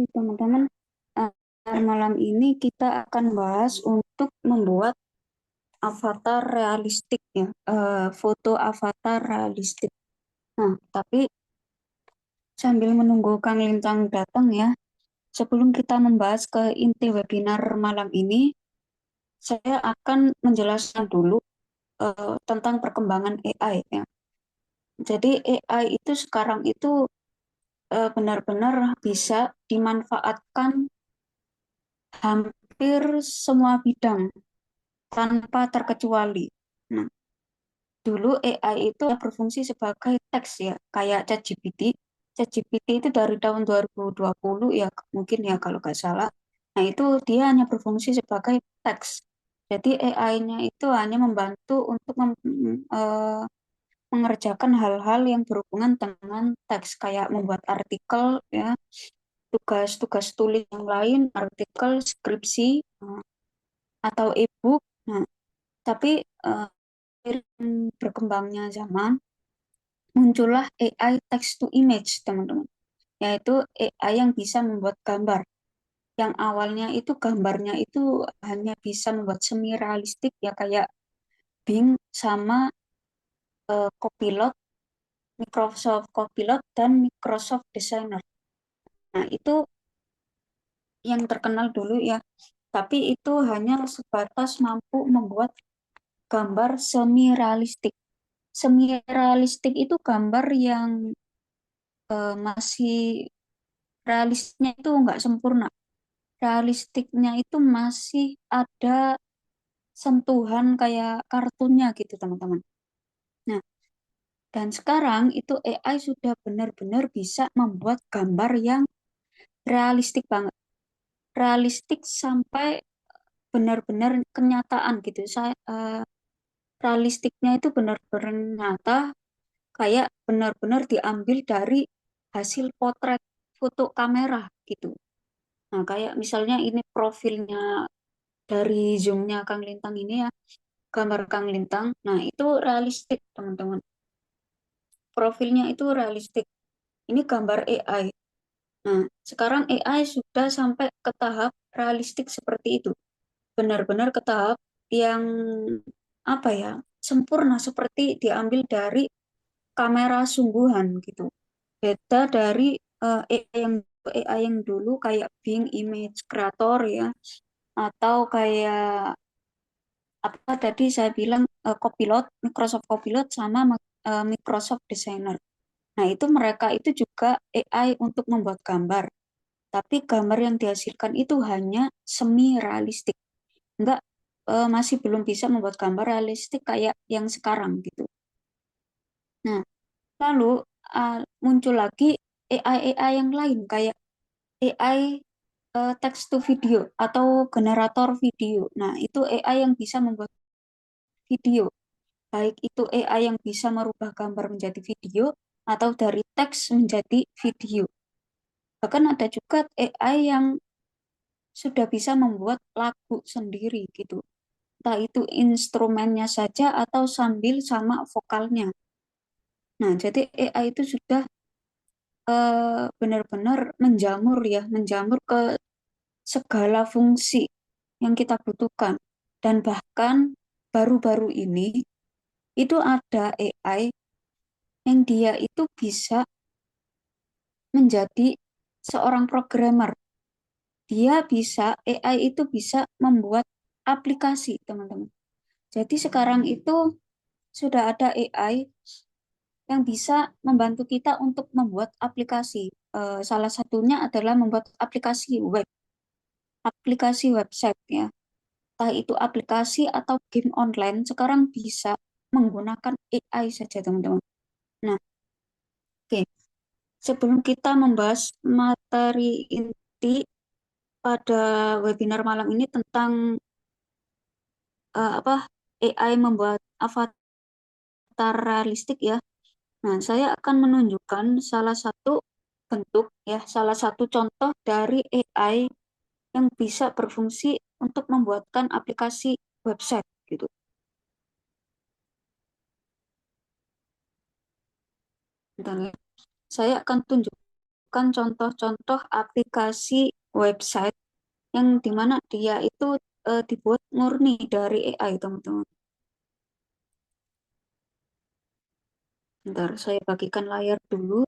Teman-teman, eh, malam ini kita akan bahas untuk membuat avatar realistik ya, foto avatar realistik. Nah, tapi sambil menunggu Kang Lintang datang ya, sebelum kita membahas ke inti webinar malam ini, saya akan menjelaskan dulu tentang perkembangan AI ya. Jadi AI itu sekarang itu benar-benar bisa dimanfaatkan hampir semua bidang tanpa terkecuali. Nah, dulu AI itu berfungsi sebagai teks ya, kayak ChatGPT. ChatGPT itu dari tahun 2020 ya, mungkin ya kalau nggak salah. Nah, itu dia hanya berfungsi sebagai teks. Jadi AI-nya itu hanya membantu untuk mengerjakan hal-hal yang berhubungan dengan teks, kayak membuat artikel ya, tugas-tugas tulis yang lain, artikel, skripsi, atau e-book. Nah, tapi berkembangnya zaman, muncullah AI text to image, teman-teman. Yaitu AI yang bisa membuat gambar. Yang awalnya itu gambarnya itu hanya bisa membuat semi realistik ya, kayak Bing sama Copilot, Microsoft Copilot dan Microsoft Designer. Nah, itu yang terkenal dulu ya. Tapi itu hanya sebatas mampu membuat gambar semi realistik. Semi realistik itu gambar yang masih realistisnya itu nggak sempurna. Realistiknya itu masih ada sentuhan kayak kartunnya gitu, teman-teman. Nah, dan sekarang itu AI sudah benar-benar bisa membuat gambar yang realistik banget. Realistik sampai benar-benar kenyataan gitu. Realistiknya itu benar-benar nyata, kayak benar-benar diambil dari hasil potret foto kamera gitu. Nah, kayak misalnya ini profilnya dari Zoom-nya Kang Lintang ini ya, gambar Kang Lintang. Nah, itu realistik, teman-teman. Profilnya itu realistik. Ini gambar AI. Nah, sekarang AI sudah sampai ke tahap realistik seperti itu. Benar-benar ke tahap yang apa ya, sempurna seperti diambil dari kamera sungguhan gitu. Beda dari AI yang dulu kayak Bing Image Creator ya, atau kayak apa tadi saya bilang Copilot, Microsoft Copilot sama Microsoft Designer. Nah, itu mereka itu juga AI untuk membuat gambar, tapi gambar yang dihasilkan itu hanya semi realistik. Enggak, masih belum bisa membuat gambar realistik kayak yang sekarang gitu. Nah, lalu muncul lagi AI yang lain kayak AI text to video atau generator video. Nah, itu AI yang bisa membuat video. Baik itu AI yang bisa merubah gambar menjadi video atau dari teks menjadi video. Bahkan ada juga AI yang sudah bisa membuat lagu sendiri gitu. Entah itu instrumennya saja atau sambil sama vokalnya. Nah, jadi AI itu sudah benar-benar menjamur ya, menjamur ke segala fungsi yang kita butuhkan. Dan bahkan baru-baru ini itu ada AI yang dia itu bisa menjadi seorang programmer. Dia bisa, AI itu bisa membuat aplikasi, teman-teman. Jadi sekarang itu sudah ada AI yang bisa membantu kita untuk membuat aplikasi. Salah satunya adalah membuat aplikasi website ya. Entah itu aplikasi atau game online, sekarang bisa menggunakan AI saja, teman-teman. Nah, oke. Sebelum kita membahas materi inti pada webinar malam ini tentang apa AI membuat avatar realistik ya. Nah, saya akan menunjukkan salah satu bentuk ya, salah satu contoh dari AI yang bisa berfungsi untuk membuatkan aplikasi website gitu. Bentar ya. Saya akan tunjukkan. tunjukkan contoh-contoh aplikasi website yang dimana dia itu dibuat murni dari AI, teman-teman. Bentar, saya bagikan layar dulu.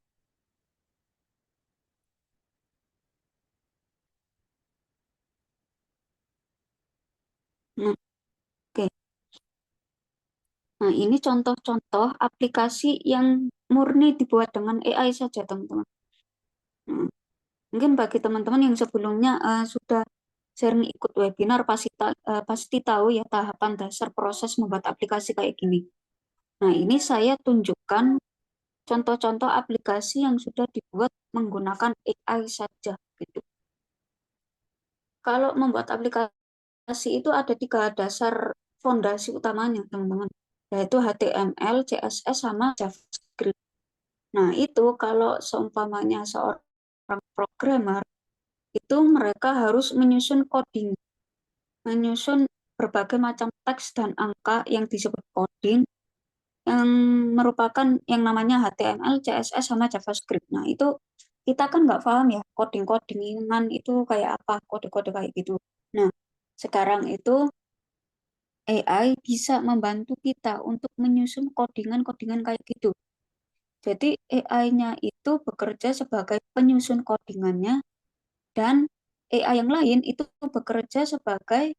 Nah, oke. Nah, ini contoh-contoh aplikasi yang murni dibuat dengan AI saja, teman-teman. Nah, mungkin bagi teman-teman yang sebelumnya sudah sering ikut webinar pasti tahu ya tahapan dasar proses membuat aplikasi kayak gini. Nah, ini saya tunjukkan contoh-contoh aplikasi yang sudah dibuat menggunakan AI saja gitu. Kalau membuat aplikasi itu ada tiga dasar fondasi utamanya, teman-teman, yaitu HTML, CSS, sama JavaScript. Nah, itu kalau seumpamanya seorang programmer itu mereka harus menyusun coding, menyusun berbagai macam teks dan angka yang disebut coding yang merupakan yang namanya HTML, CSS, sama JavaScript. Nah, itu kita kan nggak paham ya coding-codingan itu kayak apa, kode-kode kayak gitu. Nah, sekarang itu AI bisa membantu kita untuk menyusun codingan-codingan kayak gitu. Jadi AI-nya itu bekerja sebagai penyusun codingannya dan AI yang lain itu bekerja sebagai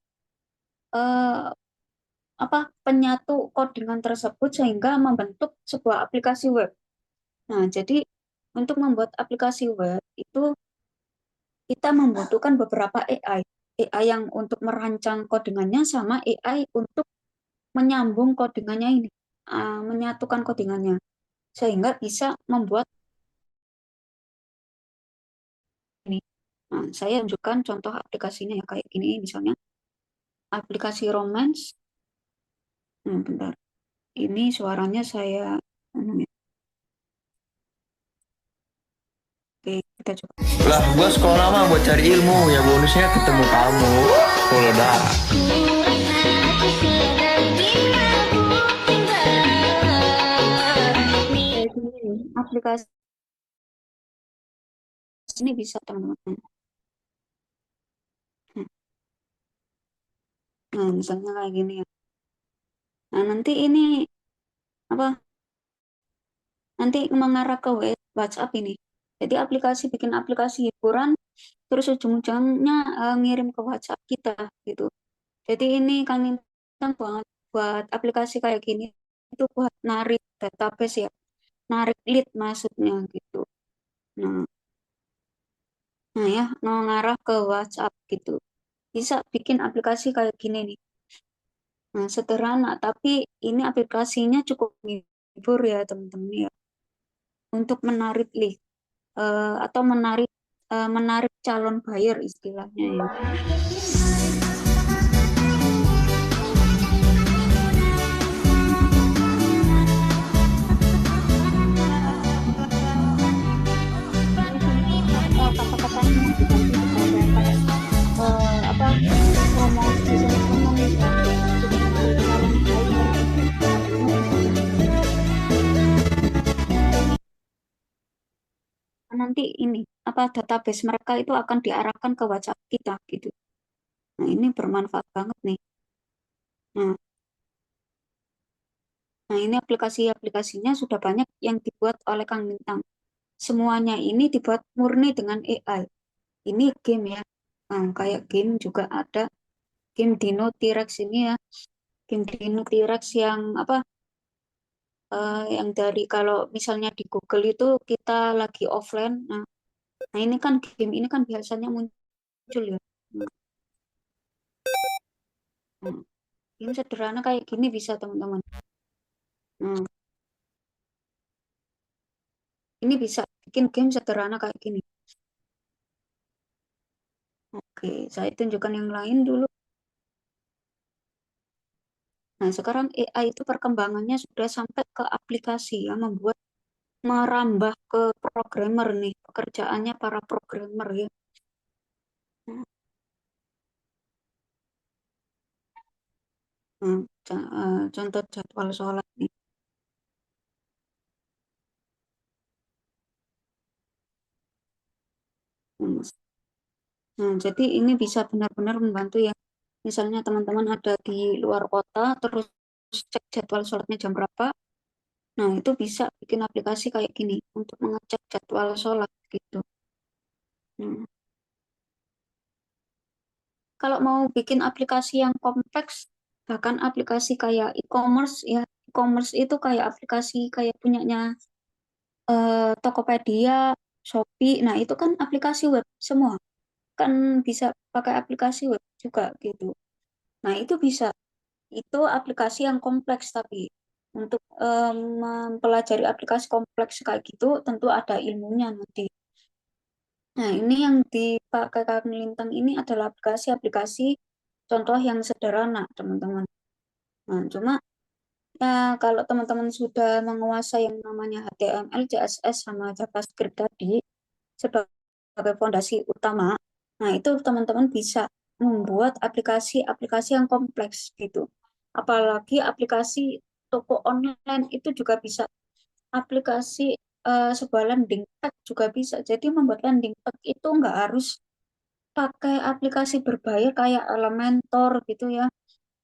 eh, apa penyatu codingan tersebut sehingga membentuk sebuah aplikasi web. Nah, jadi untuk membuat aplikasi web itu kita membutuhkan beberapa AI. AI yang untuk merancang codingannya sama AI untuk menyambung codingannya ini, menyatukan codingannya sehingga bisa membuat ini. Nah, saya tunjukkan contoh aplikasinya ya kayak gini misalnya aplikasi romance. Bentar. Ini suaranya saya oke, kita coba. Lah, gua sekolah mah buat cari ilmu, ya bonusnya ketemu kamu. Kalau dah. Kayak gini nih, aplikasi ini bisa teman-teman. Nah, misalnya kayak gini ya. Nah, nanti ini apa? Nanti mengarah ke WhatsApp ini. Jadi bikin aplikasi hiburan, terus ujung-ujungnya ngirim ke WhatsApp kita gitu. Jadi ini kami kan banget buat aplikasi kayak gini itu buat narik database ya, narik lead maksudnya gitu. Nah, nah ya, mengarah ke WhatsApp gitu. Bisa bikin aplikasi kayak gini nih. Nah, sederhana, tapi ini aplikasinya cukup menghibur ya teman-teman ya. Untuk menarik lead atau menarik calon buyer istilahnya ya. Ini contoh kata-katanya yang diganti sebagai kayak apa promosi teman-teman ya untuk menarik calon buyer ini bisa seperti itu. Nanti ini apa database mereka itu akan diarahkan ke WhatsApp kita gitu. Nah, ini bermanfaat banget nih. Nah, nah ini aplikasinya sudah banyak yang dibuat oleh Kang Bintang. Semuanya ini dibuat murni dengan AI. Ini game ya. Nah, kayak game juga ada game Dino T-Rex ini ya. Game Dino T-Rex yang apa? Yang dari kalau misalnya di Google itu kita lagi offline. Nah, ini kan game ini kan biasanya muncul ya. Nah, game sederhana kayak gini bisa teman-teman. Nah, ini bisa bikin game sederhana kayak gini. Oke, saya tunjukkan yang lain dulu. Nah, sekarang AI itu perkembangannya sudah sampai ke aplikasi ya, merambah ke programmer nih, pekerjaannya para programmer ya. Nah, contoh jadwal sholat nih. Hmm. Nah, jadi ini bisa benar-benar membantu ya. Misalnya teman-teman ada di luar kota, terus cek jadwal sholatnya jam berapa. Nah, itu bisa bikin aplikasi kayak gini untuk mengecek jadwal sholat gitu. Hmm. Kalau mau bikin aplikasi yang kompleks, bahkan aplikasi kayak e-commerce ya, e-commerce itu kayak aplikasi kayak punyanya Tokopedia, Shopee. Nah, itu kan aplikasi web semua. Kan bisa pakai aplikasi web juga gitu. Nah, itu bisa. Itu aplikasi yang kompleks tapi untuk mempelajari aplikasi kompleks kayak gitu tentu ada ilmunya nanti. Nah, ini yang dipakai Kak Lintang ini adalah aplikasi-aplikasi contoh yang sederhana, teman-teman. Nah, cuma ya kalau teman-teman sudah menguasai yang namanya HTML, CSS, sama JavaScript tadi sebagai fondasi utama, nah itu teman-teman bisa membuat aplikasi-aplikasi yang kompleks gitu. Apalagi aplikasi toko online itu juga bisa. Aplikasi sebuah landing page juga bisa. Jadi membuat landing page itu nggak harus pakai aplikasi berbayar kayak Elementor gitu ya,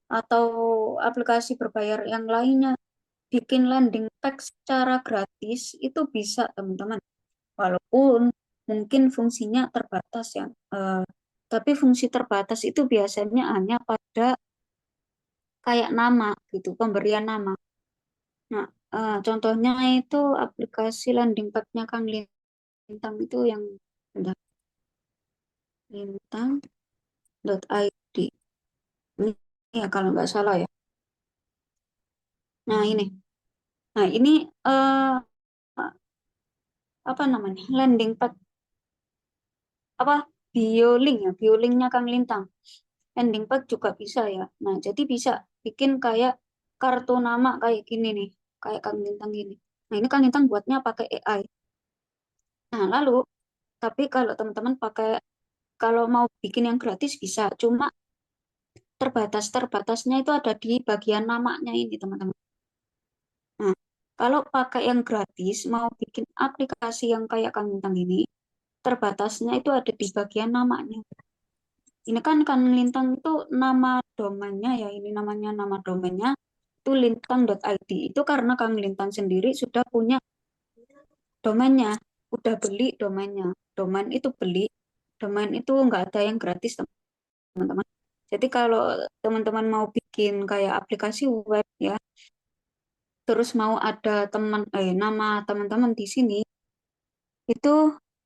atau aplikasi berbayar yang lainnya. Bikin landing page secara gratis itu bisa, teman-teman. Walaupun mungkin fungsinya terbatas ya. Tapi fungsi terbatas itu biasanya hanya pada kayak nama gitu, pemberian nama. Nah, contohnya itu aplikasi landing page-nya Kang Lintang itu yang bentar, lintang.id. Ini ya kalau nggak salah ya. Nah, ini. Nah, ini eh, apa namanya? Landing page apa? Biolink ya, biolinknya Kang Lintang. Landing page juga bisa ya. Nah, jadi bisa bikin kayak kartu nama kayak gini nih, kayak Kang Lintang gini. Nah, ini Kang Lintang buatnya pakai AI. Nah, lalu tapi kalau teman-teman pakai kalau mau bikin yang gratis bisa, cuma terbatasnya itu ada di bagian namanya ini, teman-teman. Nah, kalau pakai yang gratis, mau bikin aplikasi yang kayak Kang Lintang ini, terbatasnya itu ada di bagian namanya. Ini kan Kang Lintang itu nama domainnya ya, ini namanya nama domainnya itu lintang.id. Itu karena Kang Lintang sendiri sudah punya domainnya, udah beli domainnya. Domain itu beli, domain itu nggak ada yang gratis, teman-teman. Jadi kalau teman-teman mau bikin kayak aplikasi web ya, terus mau ada nama teman-teman di sini, itu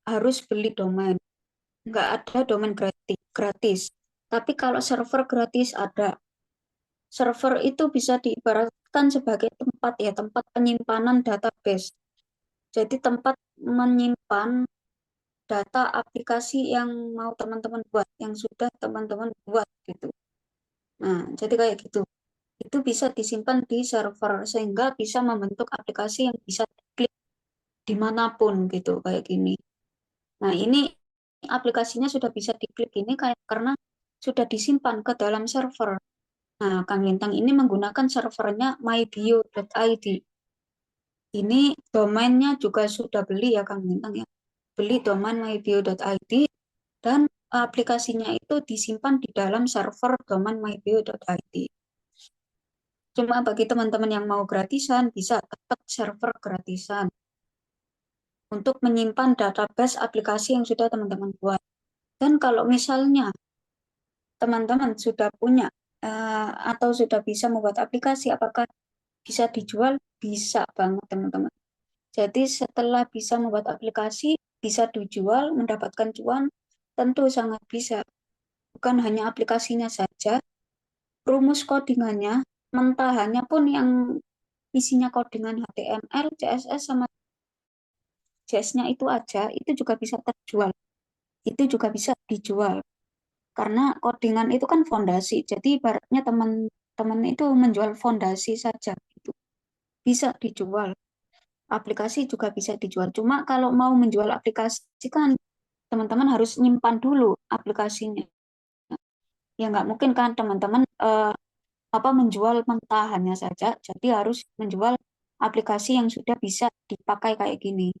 harus beli domain. Nggak ada domain gratis. Tapi kalau server gratis ada. Server itu bisa diibaratkan sebagai tempat ya, tempat penyimpanan database. Jadi tempat menyimpan data aplikasi yang mau teman-teman buat, yang sudah teman-teman buat gitu. Nah, jadi kayak gitu. Itu bisa disimpan di server sehingga bisa membentuk aplikasi yang bisa diklik dimanapun gitu kayak gini. Nah, ini aplikasinya sudah bisa diklik ini kayak karena sudah disimpan ke dalam server. Nah, Kang Lintang ini menggunakan servernya mybio.id. Ini domainnya juga sudah beli ya Kang Lintang ya. Beli domain mybio.id dan aplikasinya itu disimpan di dalam server domain mybio.id. Cuma bagi teman-teman yang mau gratisan, bisa ketik server gratisan untuk menyimpan database aplikasi yang sudah teman-teman buat. Dan kalau misalnya teman-teman sudah punya atau sudah bisa membuat aplikasi, apakah bisa dijual? Bisa banget, teman-teman. Jadi setelah bisa membuat aplikasi, bisa dijual, mendapatkan cuan, tentu sangat bisa. Bukan hanya aplikasinya saja, rumus codingannya, mentahannya pun yang isinya codingan HTML, CSS, sama JS-nya itu aja, itu juga bisa terjual. Itu juga bisa dijual. Karena codingan itu kan fondasi. Jadi ibaratnya teman-teman itu menjual fondasi saja. Gitu. Bisa dijual. Aplikasi juga bisa dijual. Cuma kalau mau menjual aplikasi kan teman-teman harus nyimpan dulu aplikasinya. Ya nggak mungkin kan teman-teman apa menjual mentahannya saja. Jadi harus menjual aplikasi yang sudah bisa dipakai kayak gini.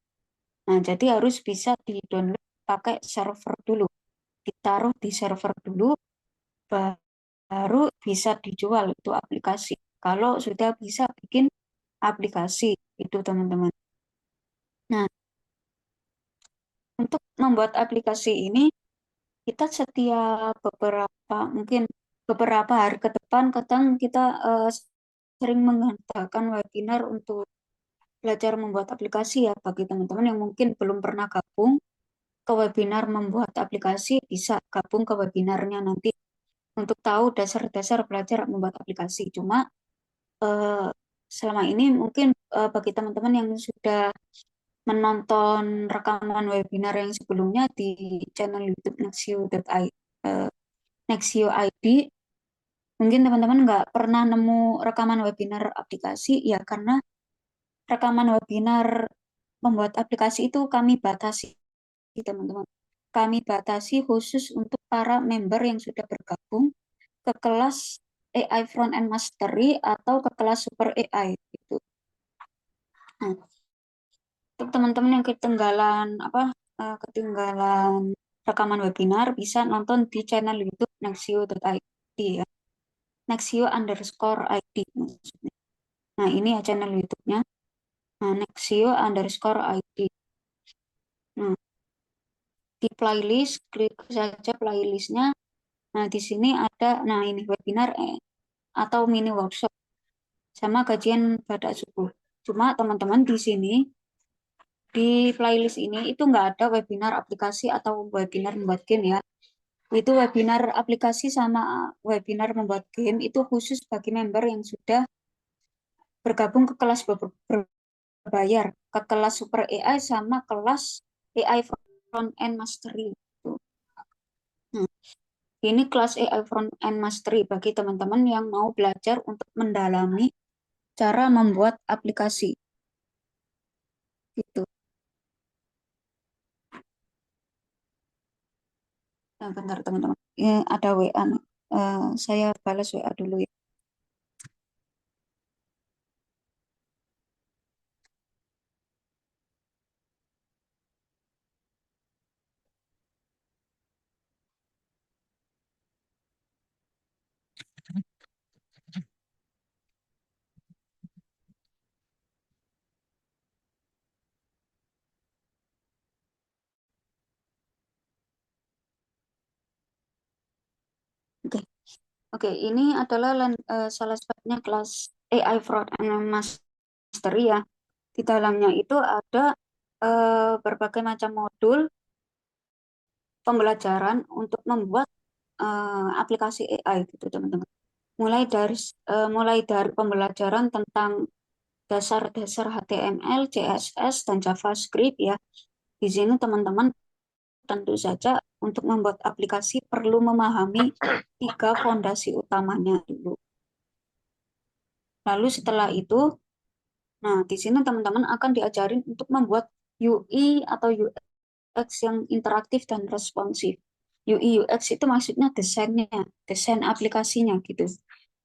Nah, jadi harus bisa di-download. pakai server dulu, ditaruh di server dulu, baru bisa dijual itu aplikasi. Kalau sudah bisa bikin aplikasi itu teman-teman. Nah, untuk membuat aplikasi ini kita setiap mungkin beberapa hari ke depan kadang kita sering mengadakan webinar untuk belajar membuat aplikasi ya bagi teman-teman yang mungkin belum pernah gabung ke webinar membuat aplikasi bisa gabung ke webinarnya nanti untuk tahu dasar-dasar belajar membuat aplikasi. Cuma eh, selama ini mungkin bagi teman-teman yang sudah menonton rekaman webinar yang sebelumnya di channel YouTube Nexio ID, mungkin teman-teman nggak pernah nemu rekaman webinar aplikasi ya karena rekaman webinar membuat aplikasi itu kami batasi teman-teman. Kami batasi khusus untuk para member yang sudah bergabung ke kelas AI Front-End Mastery atau ke kelas Super AI gitu. Nah, untuk teman-teman yang ketinggalan rekaman webinar bisa nonton di channel YouTube Nexio.id ya. Nexio_ID maksudnya. Nah, ini ya channel YouTube-nya. Nah, Nexio_ID. Nah, di playlist, klik saja playlistnya. Nah, di sini ada, nah ini webinar atau mini workshop sama kajian pada subuh. Cuma teman-teman di sini, di playlist ini itu nggak ada webinar aplikasi atau webinar membuat game ya. Itu webinar aplikasi sama webinar membuat game itu khusus bagi member yang sudah bergabung ke kelas berbayar, ke kelas Super AI sama kelas AI Front End Mastery. Nah, ini kelas AI Front End Mastery bagi teman-teman yang mau belajar untuk mendalami cara membuat aplikasi. Gitu. Nah, bentar teman-teman. Ya, ada WA nih. Saya balas WA dulu ya. Oke, Oke, ini adalah salah satunya kelas AI Fraud and Mastery ya. Di dalamnya itu ada berbagai macam modul pembelajaran untuk membuat aplikasi AI gitu teman-teman. Mulai dari pembelajaran tentang dasar-dasar HTML, CSS, dan JavaScript ya. Di sini teman-teman tentu saja untuk membuat aplikasi perlu memahami tiga fondasi utamanya dulu. Lalu setelah itu, nah di sini teman-teman akan diajarin untuk membuat UI atau UX yang interaktif dan responsif. UI UX itu maksudnya desainnya, desain aplikasinya gitu.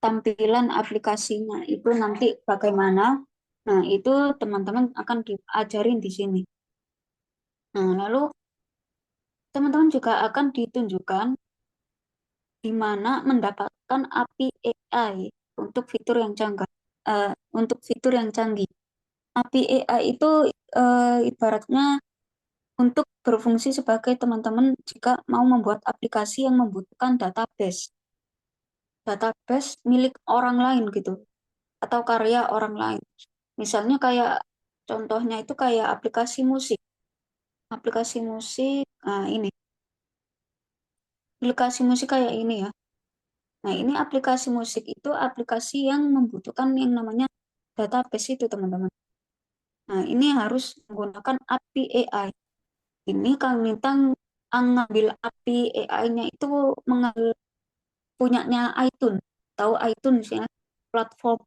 Tampilan aplikasinya itu nanti bagaimana. Nah, itu teman-teman akan diajarin di sini. Nah, lalu teman-teman juga akan ditunjukkan di mana mendapatkan API AI untuk fitur yang canggih. Untuk fitur yang canggih. API AI itu ibaratnya untuk berfungsi sebagai teman-teman jika mau membuat aplikasi yang membutuhkan database milik orang lain gitu, atau karya orang lain. Misalnya kayak contohnya itu kayak aplikasi musik, aplikasi musik kayak ini ya. Nah, ini aplikasi musik itu aplikasi yang membutuhkan yang namanya database itu, teman-teman. Nah, ini harus menggunakan API AI. Ini Kang Lintang ngambil API AI-nya itu mengambil punyanya iTunes. Tahu iTunes ya? Platform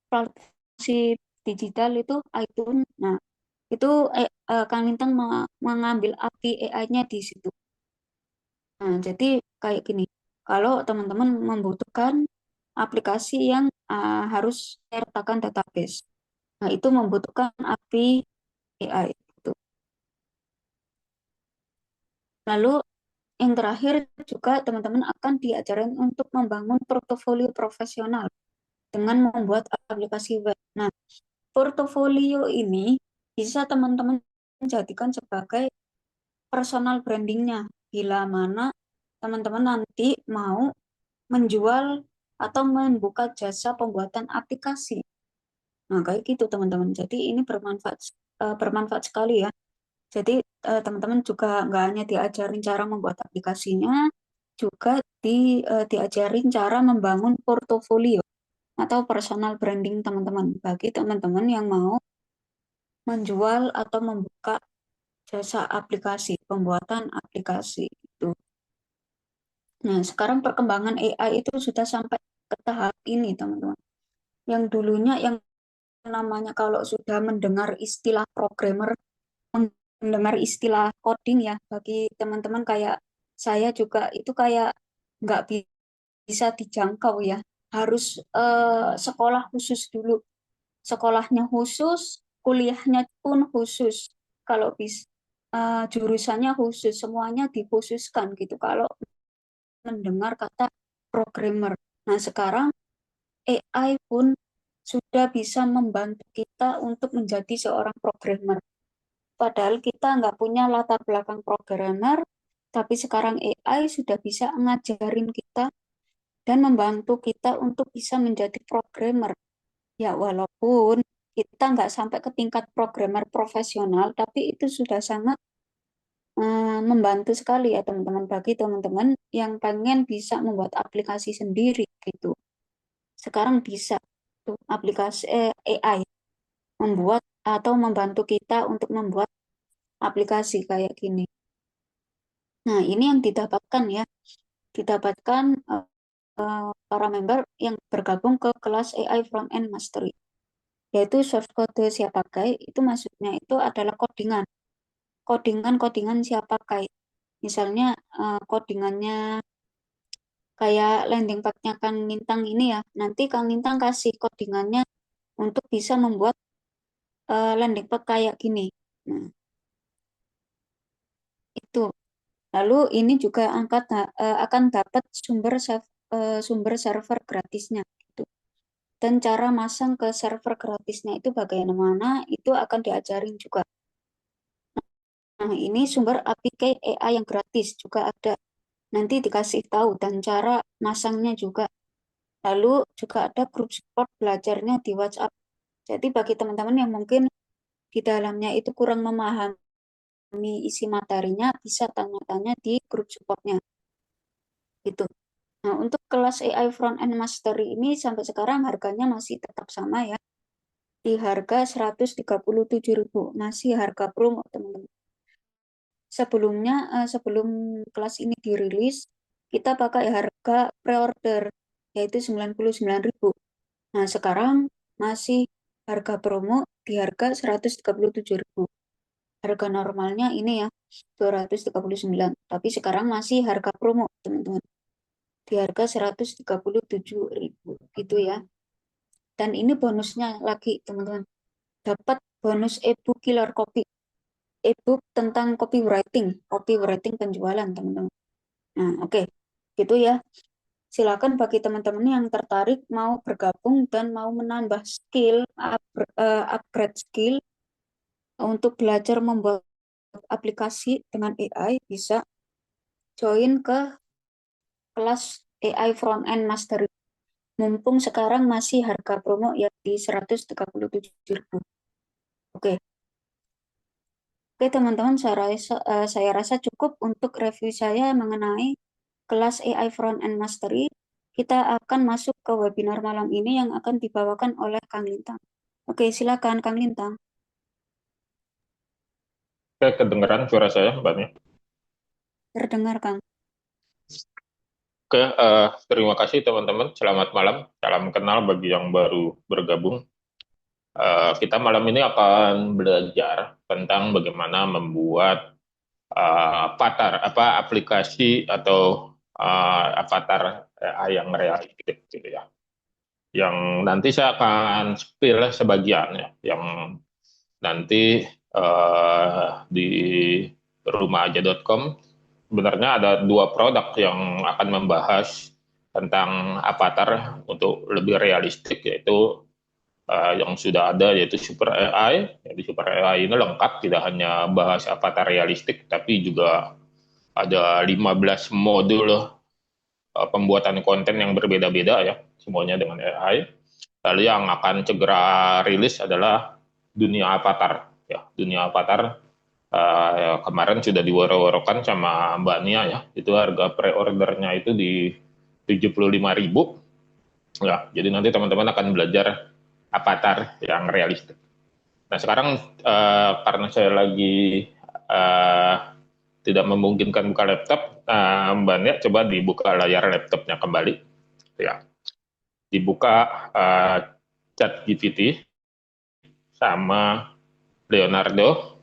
platform musik digital itu iTunes. Nah, itu Kang Lintang mengambil API AI-nya di situ. Nah, jadi kayak gini, kalau teman-teman membutuhkan aplikasi yang harus menyertakan database, nah itu membutuhkan API AI. Gitu. Lalu yang terakhir juga teman-teman akan diajarin untuk membangun portofolio profesional dengan membuat aplikasi web. Nah, portofolio ini bisa teman-teman jadikan sebagai personal brandingnya bila mana teman-teman nanti mau menjual atau membuka jasa pembuatan aplikasi. Nah, kayak gitu teman-teman. Jadi ini bermanfaat sekali ya. Jadi teman-teman juga nggak hanya diajarin cara membuat aplikasinya, juga diajarin cara membangun portofolio atau personal branding teman-teman. Bagi teman-teman yang mau menjual atau membuka jasa aplikasi, pembuatan aplikasi itu. Nah, sekarang perkembangan AI itu sudah sampai ke tahap ini, teman-teman. Yang dulunya yang namanya kalau sudah mendengar istilah programmer, mendengar istilah coding ya, bagi teman-teman kayak saya juga itu kayak nggak bisa dijangkau ya. Harus sekolah khusus dulu. Sekolahnya khusus, kuliahnya pun khusus. Kalau jurusannya khusus, semuanya dikhususkan gitu. Kalau mendengar kata programmer. Nah, sekarang AI pun sudah bisa membantu kita untuk menjadi seorang programmer. Padahal kita nggak punya latar belakang programmer, tapi sekarang AI sudah bisa ngajarin kita dan membantu kita untuk bisa menjadi programmer. Ya, walaupun kita nggak sampai ke tingkat programmer profesional, tapi itu sudah sangat membantu sekali ya teman-teman bagi teman-teman yang pengen bisa membuat aplikasi sendiri gitu. Sekarang bisa tuh aplikasi AI membuat atau membantu kita untuk membuat aplikasi kayak gini. Nah, ini yang didapatkan ya, didapatkan para member yang bergabung ke kelas AI Front-End Mastery, yaitu source code siap pakai, itu maksudnya itu adalah codingan siap pakai. Misalnya codingannya kayak landing pad-nya Kang Lintang ini ya, nanti Kang Lintang kasih codingannya untuk bisa membuat landing pad kayak gini. Nah, itu. Lalu ini juga akan dapat sumber server gratisnya gitu. Dan cara masang ke server gratisnya itu bagaimana itu akan diajarin juga. Nah, ini sumber APK AI yang gratis juga ada. Nanti dikasih tahu dan cara masangnya juga. Lalu juga ada grup support belajarnya di WhatsApp. Jadi bagi teman-teman yang mungkin di dalamnya itu kurang memahami isi materinya, bisa tanya-tanya di grup supportnya. Gitu. Nah, untuk kelas AI Front-End Mastery ini sampai sekarang harganya masih tetap sama ya. Di harga 137.000. Masih harga promo, teman-teman. Sebelum kelas ini dirilis, kita pakai harga pre-order, yaitu 99.000. Nah, sekarang masih harga promo di harga 137.000. Harga normalnya ini ya, 239. Tapi sekarang masih harga promo, teman-teman. Di harga 137.000 gitu ya. Dan ini bonusnya lagi, teman-teman. Dapat bonus ebook killer copy. Ebook tentang copywriting penjualan, teman-teman. Nah, oke. Gitu ya. Silakan bagi teman-teman yang tertarik mau bergabung dan mau menambah upgrade skill untuk belajar membuat aplikasi dengan AI, bisa join ke kelas AI Front-End Mastery. Mumpung sekarang masih harga promo ya di 137.000. Oke, oke teman-teman, saya rasa cukup untuk review saya mengenai kelas AI Front-End Mastery. Kita akan masuk ke webinar malam ini yang akan dibawakan oleh Kang Lintang. Oke, silakan Kang Lintang. Oke, kedengeran suara saya, Mbaknya. Terdengar, Kang. Oke, terima kasih teman-teman. Selamat malam. Salam kenal bagi yang baru bergabung. Kita malam ini akan belajar tentang bagaimana membuat avatar, aplikasi atau avatar AI yang realistis, gitu ya. Yang nanti saya akan spill sebagian ya, yang nanti di rumahaja.com sebenarnya ada dua produk yang akan membahas tentang avatar untuk lebih realistik, yaitu yang sudah ada, yaitu Super AI. Jadi Super AI ini lengkap, tidak hanya bahas avatar realistik, tapi juga ada 15 modul pembuatan konten yang berbeda-beda ya, semuanya dengan AI. Lalu yang akan segera rilis adalah dunia avatar. Ya, dunia avatar kemarin sudah diworo-worokan sama Mbak Nia ya. Itu harga pre-ordernya itu di 75.000. Ya, jadi nanti teman-teman akan belajar avatar yang realistis. Nah, sekarang karena saya lagi eh, tidak memungkinkan buka laptop, Mbak Nia coba dibuka layar laptopnya kembali. Ya, dibuka uh, chat GPT sama Leonardo,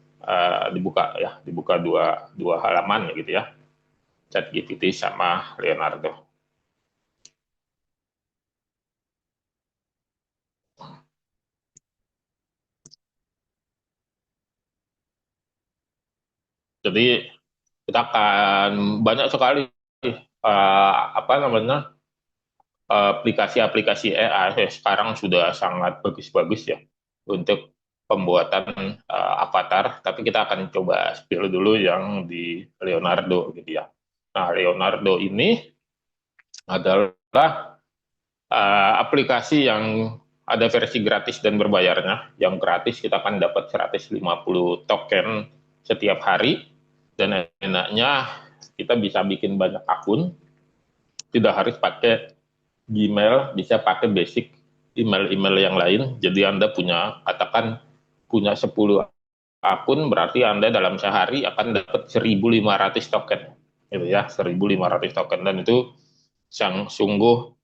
dibuka ya, dibuka dua dua halaman ya gitu ya, chat GPT sama Leonardo. Jadi kita akan banyak sekali apa namanya aplikasi-aplikasi AI sekarang sudah sangat bagus-bagus ya untuk pembuatan avatar. Tapi kita akan coba spill dulu yang di Leonardo gitu ya. Nah, Leonardo ini adalah aplikasi yang ada versi gratis dan berbayarnya. Yang gratis kita akan dapat 150 token setiap hari, dan enaknya kita bisa bikin banyak akun, tidak harus pakai Gmail, bisa pakai basic email-email yang lain. Jadi Anda punya, katakan punya 10 akun, berarti Anda dalam sehari akan dapat 1.500 token. Gitu ya, 1.500 token. Dan itu yang sungguh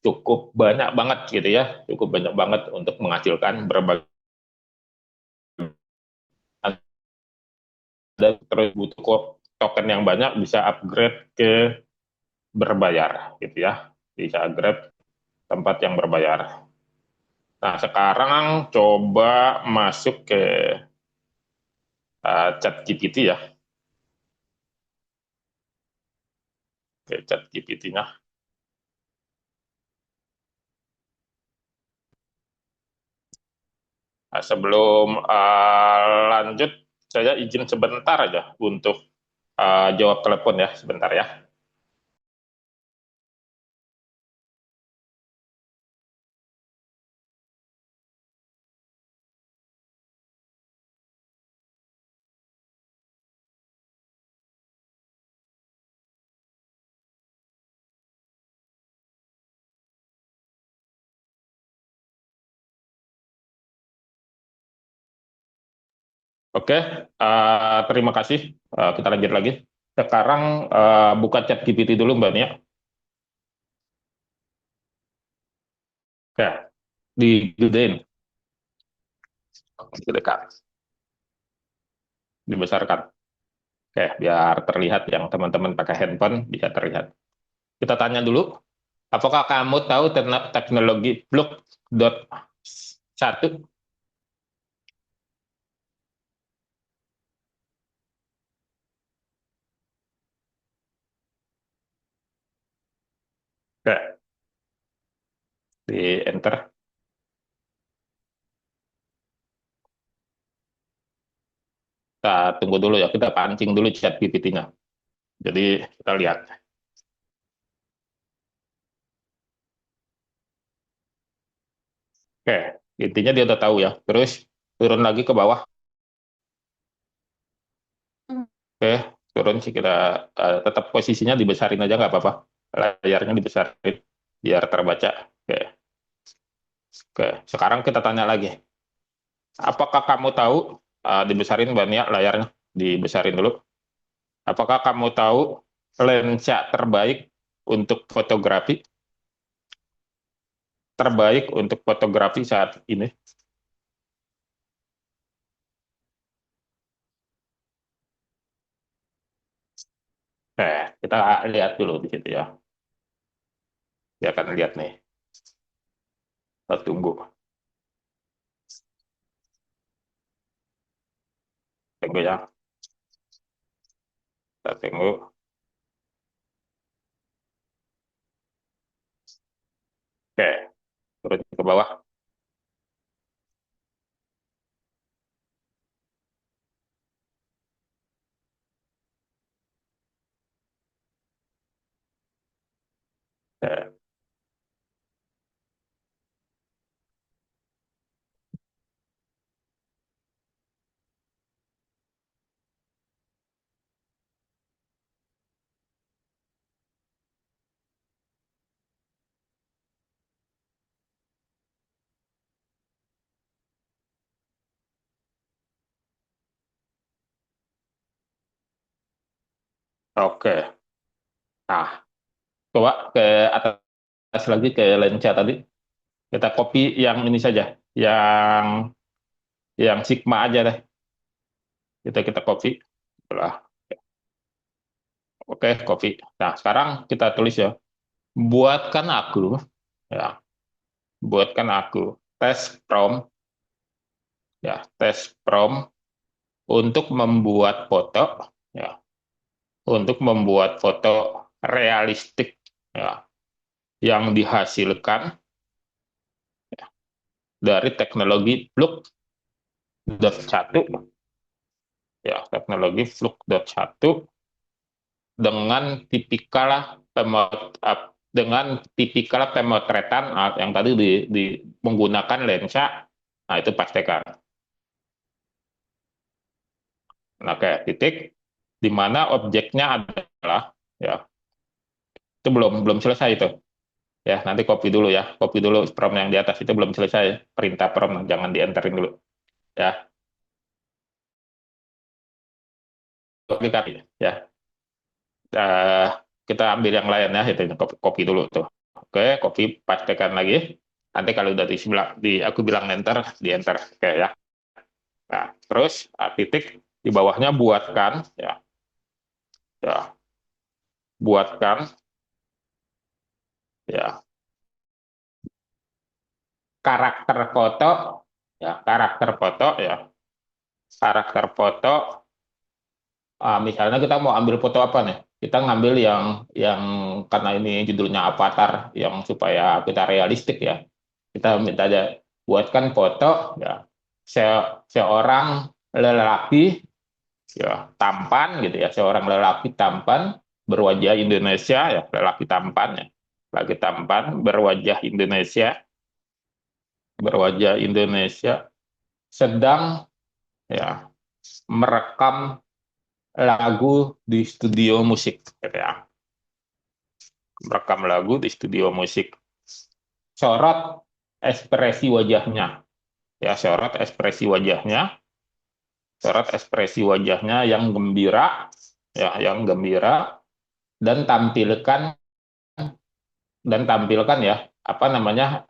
cukup banyak banget gitu ya, cukup banyak banget untuk menghasilkan berbagai, dan terus butuh kok token yang banyak, bisa upgrade ke berbayar gitu ya, bisa upgrade tempat yang berbayar. Nah, sekarang coba masuk ke chat GPT ya, ke chat GPT-nya. Nah, sebelum lanjut, saya izin sebentar aja untuk jawab telepon ya, sebentar ya. Oke, terima kasih. Kita lanjut lagi. Sekarang buka chat GPT dulu Mbak Nia. Oke, digedein, didekat, dibesarkan. Oke, biar terlihat, yang teman-teman pakai handphone bisa terlihat. Kita tanya dulu, apakah kamu tahu teknologi Block.1? Oke, di enter. Kita tunggu dulu ya, kita pancing dulu chat GPT-nya. Jadi kita lihat. Oke, intinya dia udah tahu ya. Terus turun lagi ke bawah. Oke, turun sih, kita tetap posisinya dibesarin aja nggak apa-apa. Layarnya dibesarin biar terbaca. Oke, oke. Sekarang kita tanya lagi. Apakah kamu tahu, dibesarin Mbak Nia layarnya, dibesarin dulu. Apakah kamu tahu lensa terbaik untuk fotografi? Terbaik untuk fotografi saat ini? Kita lihat dulu di situ ya. Dia akan lihat nih. Kita tunggu. Tunggu ya. Kita tunggu. bawah. Oke. Oke. Nah, coba ke atas lagi ke lensa tadi. Kita copy yang ini saja, yang sigma aja deh. Kita copy. Lah. Oke, copy. Nah, sekarang kita tulis ya. Buatkan aku, ya, buatkan aku tes prompt, ya, tes prompt untuk membuat foto, ya, untuk membuat foto realistik, ya, yang dihasilkan dari teknologi Flux.1, ya, teknologi Flux.1 dengan tipikal pemotretan yang tadi menggunakan lensa. Nah, itu pastikan. Nah, kayak titik di mana objeknya adalah, ya, itu belum belum selesai itu. Ya, nanti copy dulu ya. Copy dulu prompt yang di atas itu belum selesai. Perintah prompt jangan di-enterin dulu, ya. Aplikasi ya. Eh, kita ambil yang lain ya, itu copy, copy dulu tuh. Oke, copy pastekan lagi. Nanti kalau udah di sebelah aku bilang enter, di enter. Oke ya. Nah, terus titik di bawahnya buatkan, ya, ya, buatkan, ya, karakter foto, ya, karakter foto, ya, karakter foto. Misalnya kita mau ambil foto apa nih? Kita ngambil yang karena ini judulnya Avatar, yang supaya kita realistik ya. Kita minta aja buatkan foto, ya, seorang lelaki, ya, tampan gitu ya, seorang lelaki tampan berwajah Indonesia, ya, lelaki tampan, ya, lelaki tampan berwajah Indonesia sedang, ya, merekam lagu di studio musik gitu ya, merekam lagu di studio musik. Sorot ekspresi wajahnya, ya, sorot ekspresi wajahnya yang gembira, ya, yang gembira, dan tampilkan ya, apa namanya,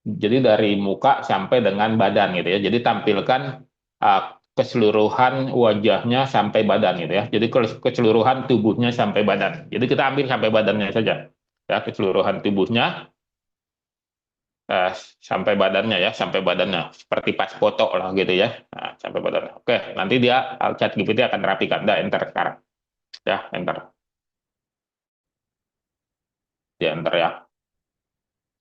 jadi dari muka sampai dengan badan gitu ya. Jadi tampilkan uh, keseluruhan wajahnya sampai badan gitu ya. Jadi keseluruhan tubuhnya sampai badan. Jadi kita ambil sampai badannya saja. Ya, keseluruhan tubuhnya uh, sampai badannya seperti pas foto lah gitu ya. Nah, sampai badannya. Oke, nanti dia ChatGPT akan rapikan. Dah, enter sekarang. Ya, enter. Dia enter ya.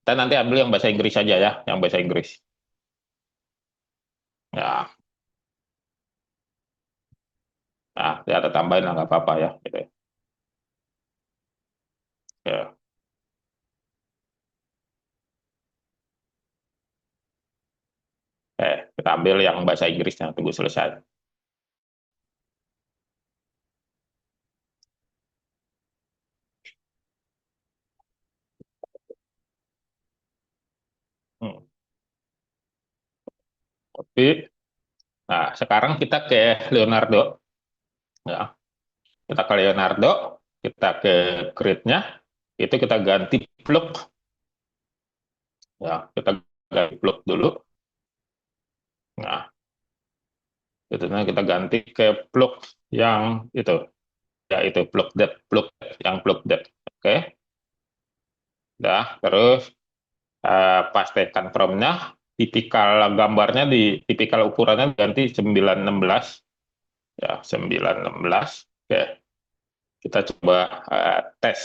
Kita nanti ambil yang bahasa Inggris saja ya, yang bahasa Inggris. Ya, nah, dia ada tambahin lah, nggak apa-apa ya. Gitu. Ya. Kita ambil yang bahasa Inggrisnya, tunggu selesai. Hmm. Tapi, nah, sekarang kita ke Leonardo. Ya. Kita ke Leonardo, kita ke grid-nya, itu kita ganti plug. Ya, kita ganti plug dulu. Nah, itu kita ganti ke plug yang itu. Ya, itu plug yang plug that. Oke. Dah, terus pastekan prompt-nya, tipikal gambarnya tipikal ukurannya ganti 916, ya, 916. Oke, kita coba tes,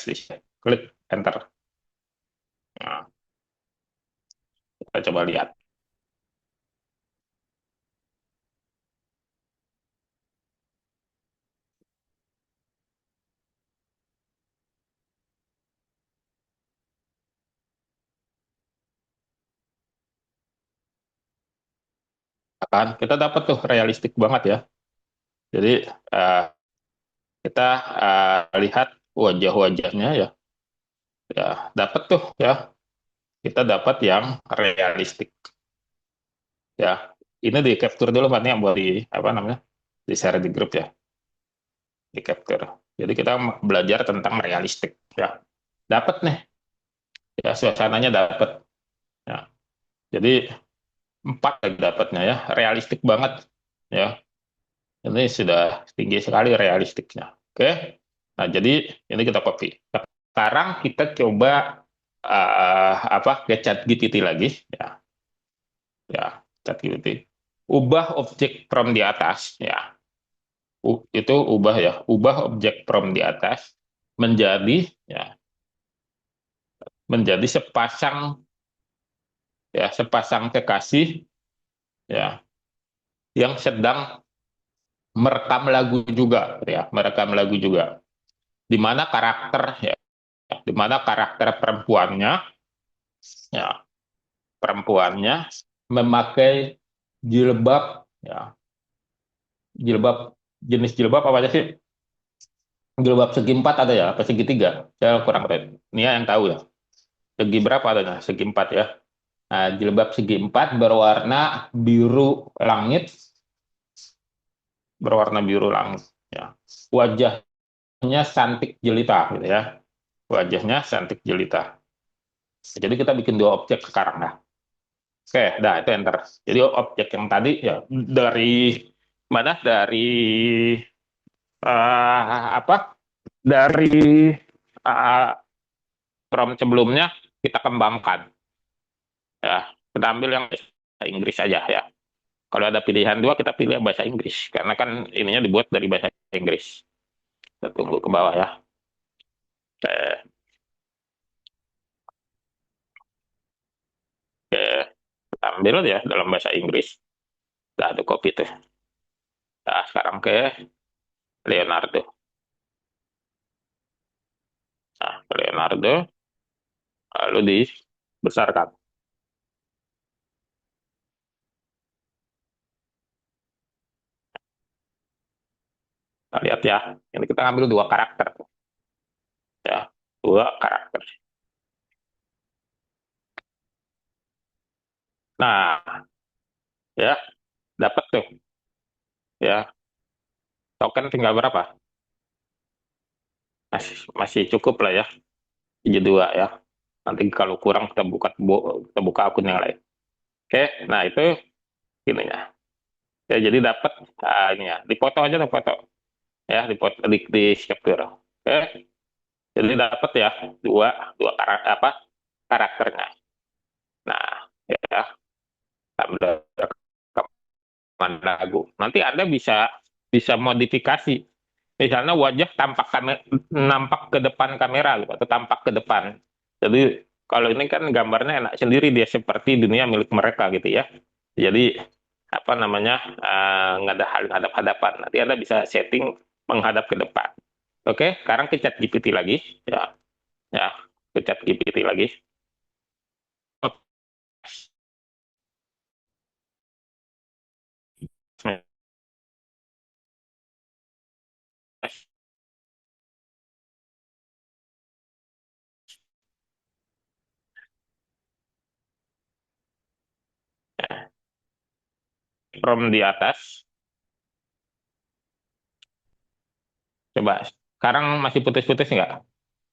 klik enter. Nah, Kita coba lihat. Kan kita dapat tuh realistik banget ya. Jadi eh, kita lihat wajah-wajahnya ya. Ya, dapat tuh ya. Kita dapat yang realistik ya. Ini di capture dulu Pak, nih buat di apa namanya? Di share di grup ya, di capture. Jadi kita belajar tentang realistik ya. Dapat nih ya, suasananya dapat ya. Jadi 4 lagi dapatnya ya, realistik banget ya. Ini sudah tinggi sekali realistiknya. Oke. Nah, jadi ini kita copy. Sekarang kita coba ke ChatGPT lagi ya. Ya, ChatGPT. Ubah objek from di atas ya. Itu ubah ya, ubah objek from di atas menjadi ya, menjadi sepasang kekasih ya yang sedang merekam lagu juga ya, merekam lagu juga. Di mana karakter ya, di mana karakter ya, perempuannya memakai jilbab ya, jilbab jenis jilbab apa aja sih? Jilbab segi empat ada ya, apa segitiga? Saya kurang tahu. Nia yang tahu ya. Segi berapa adanya? Segi empat ya. Nah, jilbab segi empat berwarna biru langit, berwarna biru langit. Ya. Wajahnya cantik jelita, gitu ya. Wajahnya cantik jelita. Jadi kita bikin dua objek sekarang dah. Oke, dah itu enter. Jadi objek yang tadi ya dari mana? Dari apa? Dari uh, prompt sebelumnya kita kembangkan. Ya, kita ambil yang bahasa Inggris aja ya. Kalau ada pilihan dua, kita pilih bahasa Inggris. Karena kan ininya dibuat dari bahasa Inggris. Kita tunggu ke bawah ya. Oke, oke. Kita ambil ya dalam bahasa Inggris. Nah, ada copy tuh. Nah, sekarang ke Leonardo. Nah, ke Leonardo. Lalu dibesarkan. Kita lihat ya. Ini kita ambil dua karakter. Ya, dua karakter. Nah, ya, dapat tuh. Ya, token tinggal berapa? Masih cukup lah ya. Jadi dua ya. Nanti kalau kurang kita buka akun yang lain. Oke, nah itu ininya. Ya, jadi dapat ini ya. Dipoto aja tuh foto. Ya, di capture. Oke. Jadi dapat ya dua dua karakternya. Nah, ya tambah rekaman lagu. Nanti Anda bisa bisa modifikasi. Misalnya wajah nampak ke depan kamera gitu, atau tampak ke depan. Jadi kalau ini kan gambarnya enak sendiri, dia seperti dunia milik mereka gitu ya. Jadi apa namanya, nggak ada hal hadap-hadapan. Nanti Anda bisa setting menghadap ke depan. Oke, sekarang ke chat GPT lagi ya. Ya, ke chat GPT lagi. From di atas. Coba sekarang masih putus-putus nggak?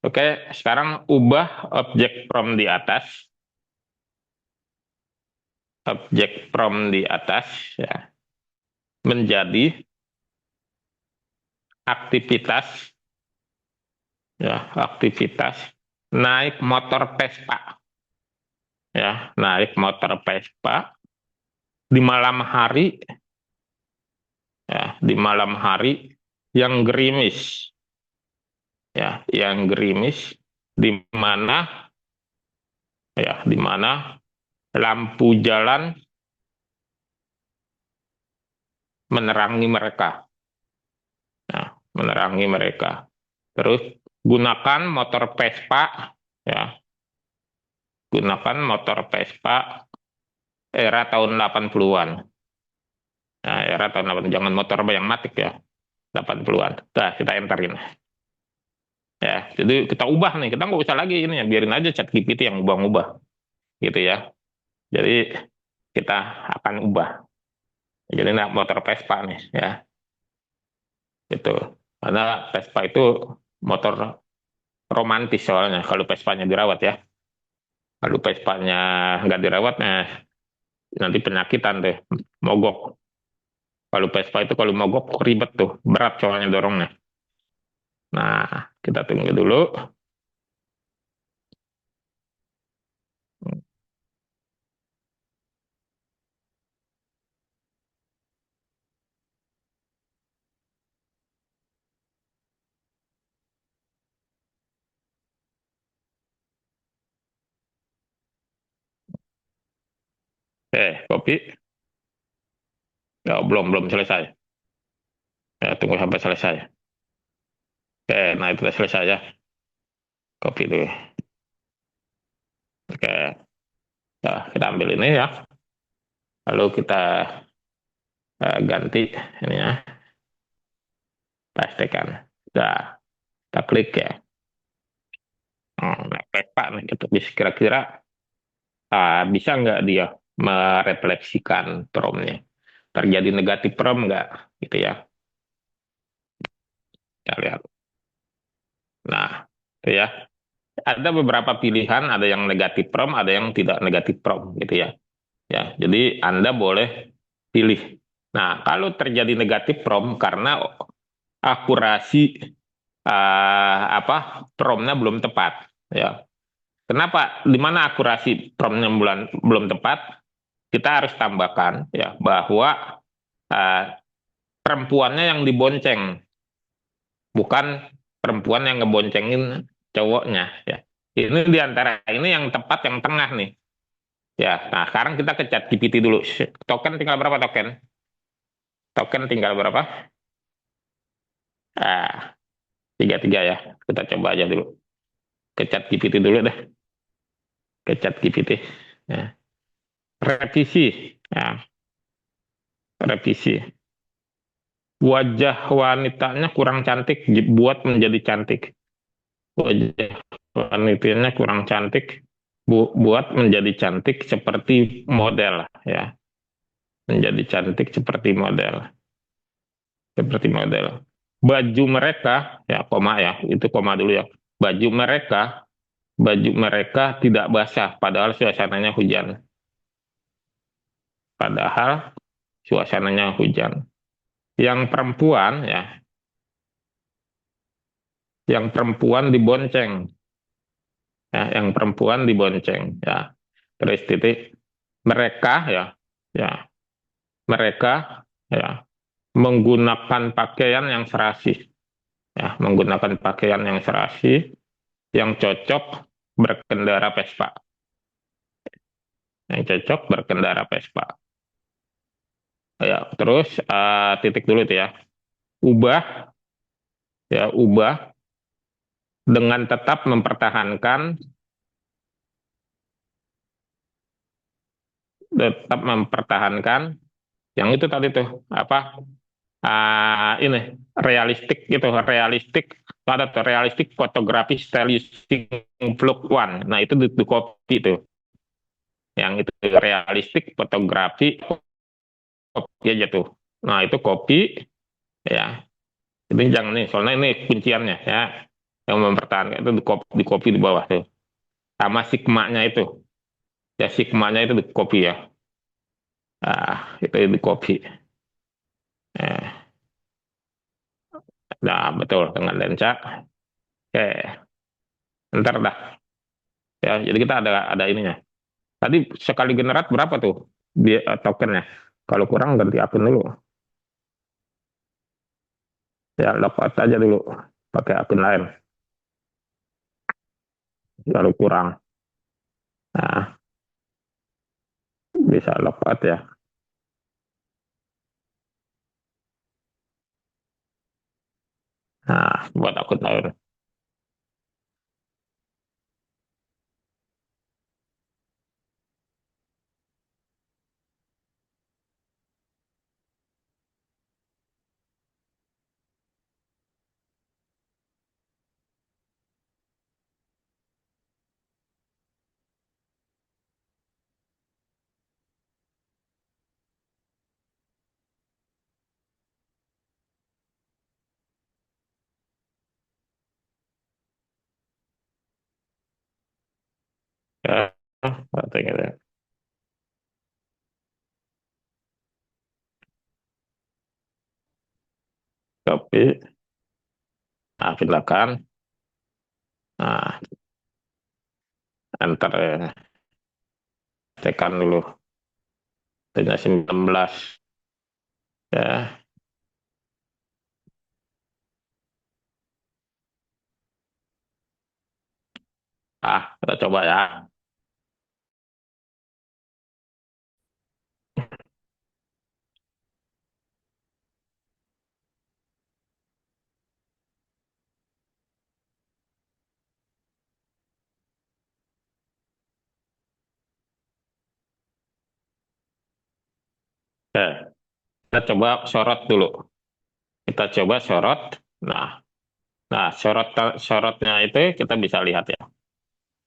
Oke, sekarang ubah objek from di atas. Objek from di atas ya, menjadi aktivitas ya, aktivitas naik motor Vespa ya, naik motor Vespa di malam hari ya, di malam hari yang gerimis ya, yang gerimis, di mana ya, di mana lampu jalan menerangi mereka. Nah, menerangi mereka. Terus gunakan motor Vespa, ya, gunakan motor Vespa era tahun 80-an. Nah, era tahun 80, jangan motor yang matik ya, 80-an. Nah, kita enterin. Ya, jadi kita ubah nih, kita nggak usah lagi ini ya, biarin aja ChatGPT yang ubah-ubah, gitu ya. Jadi kita akan ubah. Jadi nah, motor Vespa nih, ya, itu. Karena Vespa itu motor romantis soalnya, kalau Vespanya dirawat ya. Kalau Vespanya nggak dirawat, nah, nanti penyakitan deh, mogok. Kalau Vespa itu kalau mogok ribet tuh, berat soalnya dorongnya. Nah, kita tunggu dulu. Kopi. Ya, belum selesai. Ya, tunggu sampai selesai. Nah itu udah selesai ya. Kopi dulu. Oke, nah, kita ambil ini ya. Lalu kita ganti ini ya, pastikan. Nah, kita klik ya. Nah, Pak nih, gitu. Kira-kira bisa nggak dia merefleksikan promnya? Terjadi negatif prom nggak? Gitu ya. Kita lihat. Nah, itu ya. Ada beberapa pilihan, ada yang negatif prom, ada yang tidak negatif prom, gitu ya. Ya, jadi Anda boleh pilih. Nah, kalau terjadi negatif prom karena akurasi promnya belum tepat, ya. Kenapa? Di mana akurasi promnya belum tepat? Kita harus tambahkan ya bahwa uh, perempuannya yang dibonceng, bukan perempuan yang ngeboncengin cowoknya, ya. Ini di antara ini yang tepat yang tengah nih. Ya, nah sekarang kita ke ChatGPT dulu. Token tinggal berapa token? Token tinggal berapa? Ah, 33 ya. Kita coba aja dulu. Ke ChatGPT dulu deh. Ke ChatGPT. Ya. Revisi. Ya, revisi. Wajah wanitanya kurang cantik, buat menjadi cantik. Wajah wanitanya kurang cantik, buat menjadi cantik seperti model. Ya, menjadi cantik seperti model. Seperti model. Baju mereka, ya koma ya, itu koma dulu ya. Baju mereka, baju mereka tidak basah, padahal suasananya hujan. Padahal suasananya hujan. Yang perempuan ya, yang perempuan dibonceng, ya, yang perempuan dibonceng, ya. Terus titik mereka ya, ya mereka ya menggunakan pakaian yang serasi, ya menggunakan pakaian yang serasi, yang cocok berkendara Vespa, yang cocok berkendara Vespa. Ya, terus titik dulu itu ya. Ubah ubah dengan tetap mempertahankan yang itu tadi tuh apa ini realistik gitu, realistik ada tuh realistik fotografi style using Vlog One. Nah, itu di copy tuh. Yang itu realistik fotografi copy aja tuh. Nah, itu copy ya. Itu jangan nih, soalnya ini kunciannya ya. Yang mempertahankan itu di copy di bawah tuh. Sama sigmanya itu. Ya sigmanya itu di copy ya. Itu di copy. Nah, betul dengan lensa. Oke, ntar dah. Ya, jadi kita ada ininya. Tadi sekali generat berapa tuh dia tokennya? Kalau kurang ganti akun dulu. Ya, dapat aja dulu pakai akun lain. Kalau kurang. Nah, bisa lookout ya. Nah, buat akun lain. Ya, penting itu. Copy, nah silakan. Nah, enter ya. Tekan dulu. Dengan 19 ya. Kita coba ya. Oke, kita coba sorot dulu. Kita coba sorot. Nah, nah sorotnya itu kita bisa lihat ya.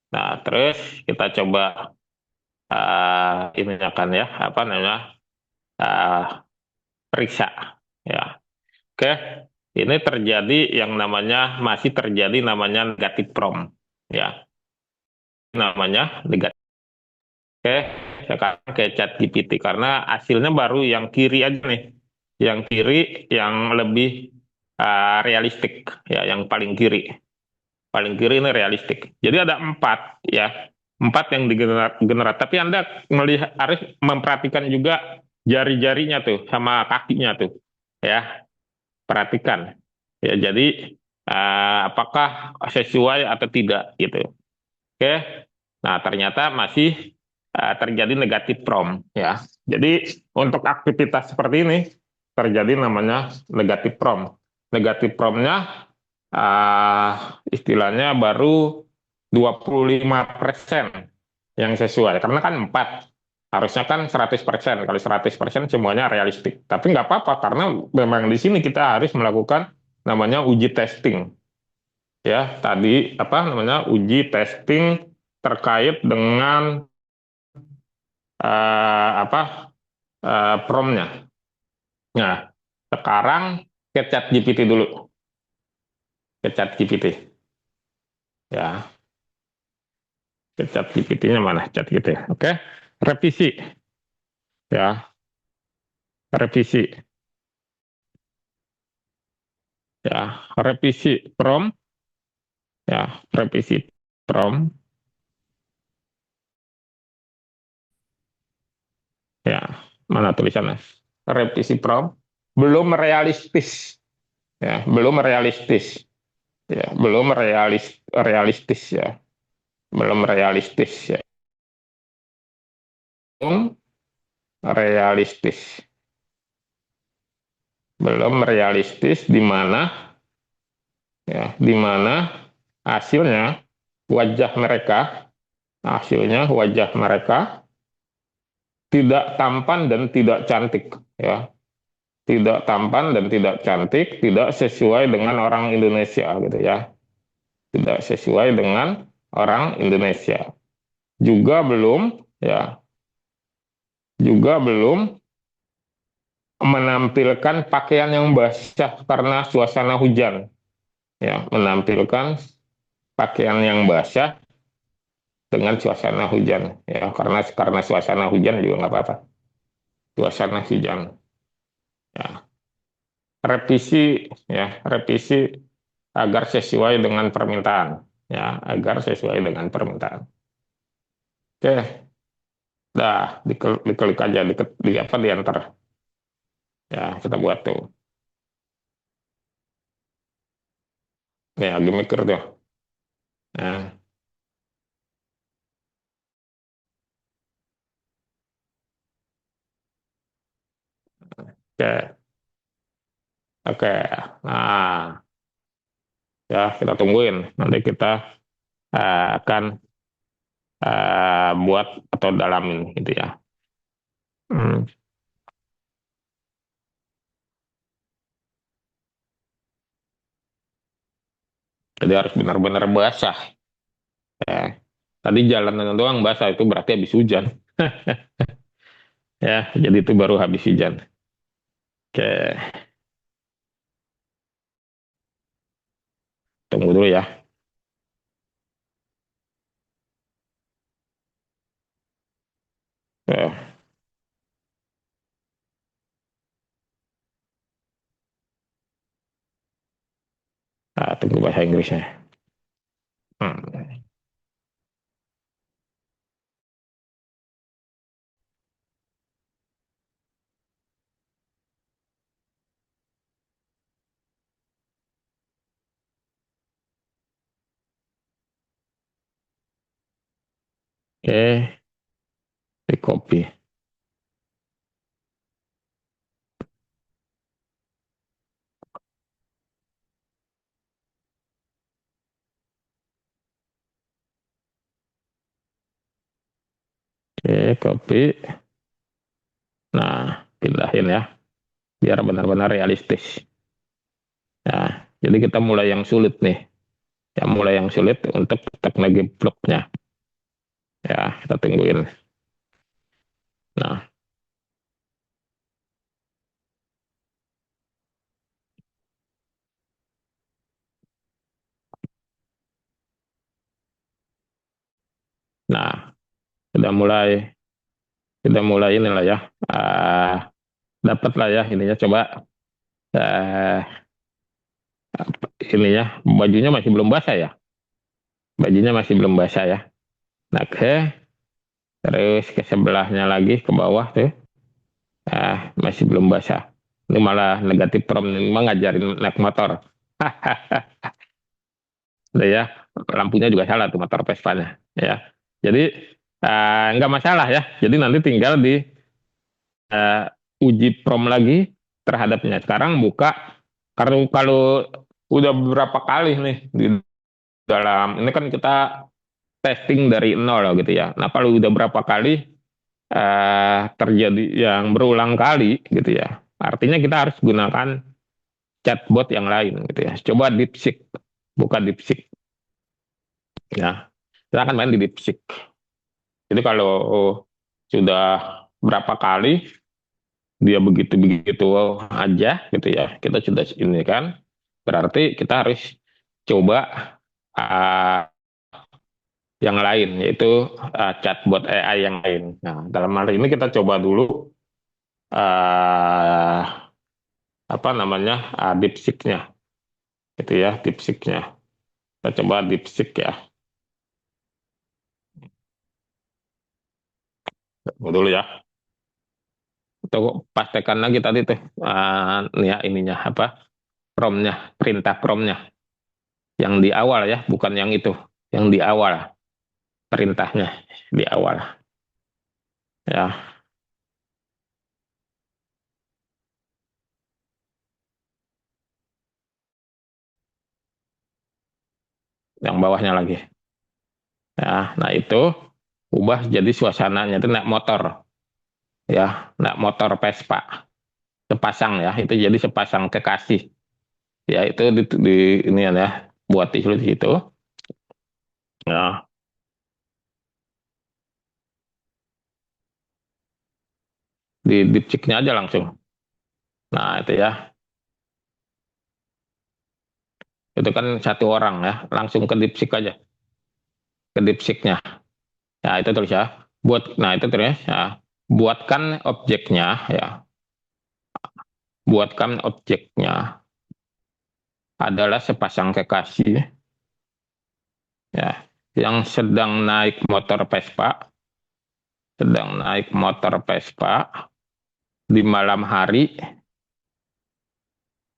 Nah, terus kita coba ini akan ya, apa namanya? uh, Periksa ya. Oke, ini terjadi yang namanya masih terjadi namanya negatif prompt ya. Namanya negatif. Oke, sekarang ke chat GPT karena hasilnya baru yang kiri aja nih. Yang kiri yang lebih realistik ya, yang paling kiri. Paling kiri ini realistik. Jadi ada empat ya, empat yang digenerate. Tapi Anda melihat harus memperhatikan juga jari-jarinya tuh sama kakinya tuh ya, perhatikan ya. Jadi apakah sesuai atau tidak gitu. Oke. Nah, ternyata masih terjadi negatif prompt ya. Jadi untuk aktivitas seperti ini terjadi namanya negatif prompt. Negatif promptnya istilahnya baru 25% yang sesuai. Karena kan 4, harusnya kan 100%. Kalau 100% semuanya realistik. Tapi nggak apa-apa, karena memang di sini kita harus melakukan namanya uji testing. Ya, tadi apa namanya uji testing terkait dengan apa promnya. Nah, sekarang ke chat GPT dulu. Ke chat GPT. Ya, ke chat GPT-nya mana? Chat GPT. Oke, revisi. Ya, revisi. Ya, revisi prompt. Ya, revisi prompt. Ya, mana tulisannya? Revisi prompt. Belum realistis. Ya, belum realistis. Ya, belum realistis ya. Belum realistis ya. Belum realistis. Belum realistis di mana ya, di mana hasilnya wajah mereka, hasilnya wajah mereka tidak tampan dan tidak cantik ya. Tidak tampan dan tidak cantik, tidak sesuai dengan orang Indonesia gitu ya. Tidak sesuai dengan orang Indonesia. Juga belum ya, juga belum menampilkan pakaian yang basah karena suasana hujan ya, menampilkan pakaian yang basah dengan suasana hujan ya, karena suasana hujan juga nggak apa-apa, suasana hujan ya. Revisi ya, revisi agar sesuai dengan permintaan ya, agar sesuai dengan permintaan. Oke, dah diklik aja di apa di enter ya, kita buat tuh ya, lagi mikir tuh ya. Oke, oke. Nah, ya kita tungguin. Nanti kita akan buat atau dalamin gitu ya. Hmm, jadi harus benar-benar basah. Ya. Tadi jalanan doang basah itu berarti habis hujan. Ya, jadi itu baru habis hujan. Oke, tunggu dulu ya. Eh, tunggu bahasa Inggrisnya. Hmm. Oke, di copy. Oke, copy. Nah, pindahin ya, biar benar-benar realistis. Nah, jadi kita mulai yang sulit nih. Ya, mulai yang sulit untuk teknologi bloknya. Ya, kita tungguin. Nah, nah, sudah mulai inilah ya. Dapat lah ya ininya. Coba eh, ininya, bajunya masih belum basah ya. Bajunya masih belum basah ya. Nah, oke. Terus ke sebelahnya lagi ke bawah tuh. Masih belum basah. Ini malah negatif prom ini mah ngajarin naik motor. Udah ya, lampunya juga salah tuh motor Vespa-nya ya. Jadi nggak masalah ya. Jadi nanti tinggal di eh, uji prom lagi terhadapnya. Sekarang buka kalau kalau udah beberapa kali nih di dalam ini kan kita testing dari nol gitu ya. Nah kalau udah berapa kali terjadi yang berulang kali gitu ya, artinya kita harus gunakan chatbot yang lain gitu ya. Coba DeepSeek, buka DeepSeek ya. Kita akan main di DeepSeek. Jadi kalau sudah berapa kali dia begitu-begitu aja gitu ya, kita sudah ini kan, berarti kita harus coba uh, yang lain, yaitu chatbot AI yang lain. Nah, dalam hal ini kita coba dulu uh, apa namanya DeepSeek-nya, gitu ya, DeepSeek-nya. Kita coba DeepSeek ya. Tunggu dulu ya. Tuh pastikan lagi tadi tuh ya ininya apa promnya, perintah promnya yang di awal ya, bukan yang itu, yang di awal perintahnya di awal ya, yang bawahnya lagi ya. Nah itu ubah jadi suasananya itu naik motor ya, naik motor Vespa sepasang ya, itu jadi sepasang kekasih ya, itu di ini ya, buat di situ ya, di dipciknya aja langsung. Nah itu ya, itu kan satu orang ya, langsung ke dipcik aja, ke dipciknya ya, itu terus ya, nah itu terus ya, buatkan objeknya ya, buatkan objeknya adalah sepasang kekasih ya, yang sedang naik motor Vespa, sedang naik motor Vespa di malam hari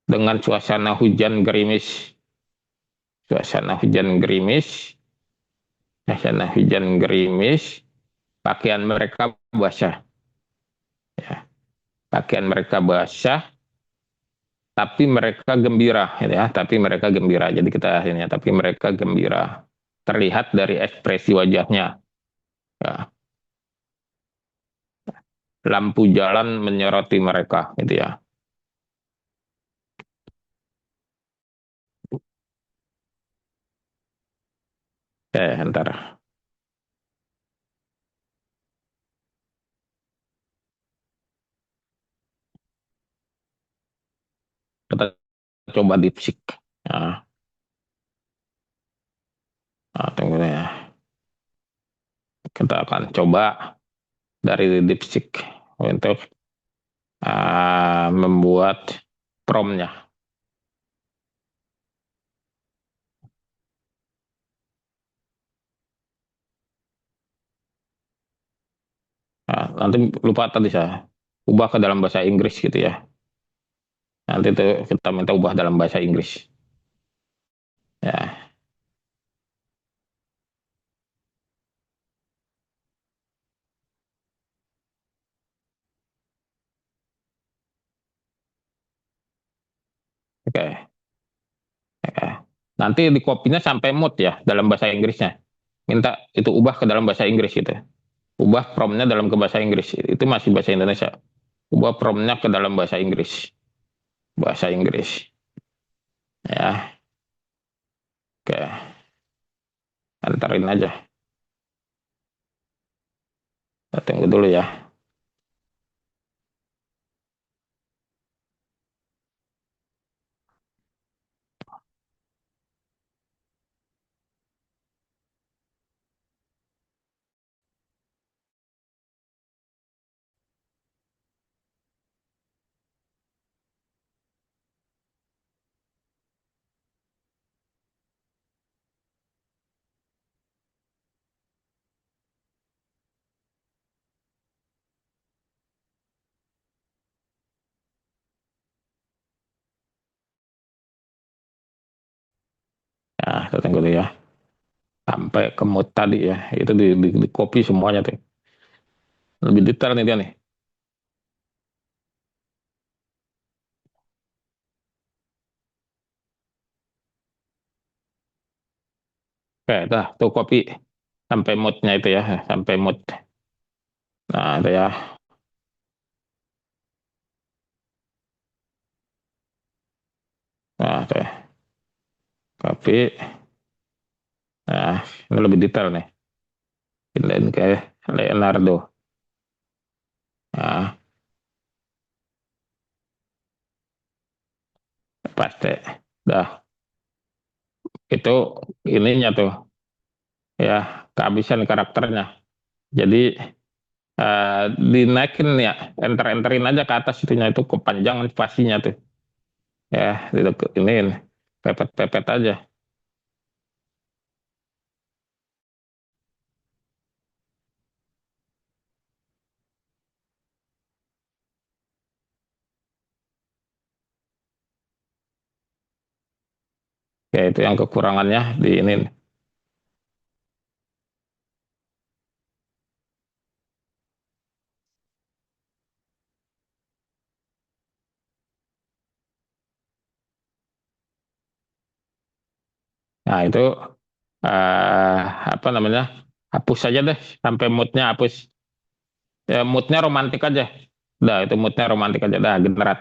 dengan suasana hujan gerimis, suasana hujan gerimis, suasana hujan gerimis, pakaian mereka basah ya. Pakaian mereka basah, tapi mereka gembira, gitu ya. Tapi mereka gembira. Jadi kita ini, tapi mereka gembira. Terlihat dari ekspresi wajahnya. Ya. Lampu jalan menyoroti mereka, gitu ya. Ntar kita coba dipsik. Nah, tunggu ya. Kita akan coba dari dipsik untuk membuat promnya. Nah, nanti lupa tadi saya ubah ke dalam bahasa Inggris gitu ya. Nanti itu kita minta ubah dalam bahasa Inggris. Ya, oke. Oke. Nanti di kopinya sampai mood ya dalam bahasa Inggrisnya. Minta itu ubah ke dalam bahasa Inggris gitu. Ubah promnya dalam ke bahasa Inggris. Itu masih bahasa Indonesia. Ubah promnya ke dalam bahasa Inggris. Bahasa Inggris. Ya, oke. Antarin aja. Kita tunggu dulu ya. Nah, kita tunggu dulu ya. Sampai ke mood tadi ya. Itu di copy semuanya tuh. Lebih detail nih dia nih. Oke, dah tuh copy sampai moodnya itu ya. Sampai mood. Nah, itu ya. Nah, itu ya. Copy. Nah, ini lebih detail nih. Pindahin ke Leonardo. Nah, pasti. Dah, itu ininya tuh ya kehabisan karakternya. Jadi dinaikin ya, enter-enterin aja ke atas itunya itu kepanjangan spasinya tuh. Ya, ini pepet-pepet aja. Ya itu yang kekurangannya di ini. Nah, itu eh, apa namanya? Hapus saja deh sampai moodnya hapus. Ya, moodnya romantis aja. Dah, itu moodnya romantis aja. Dah, generat.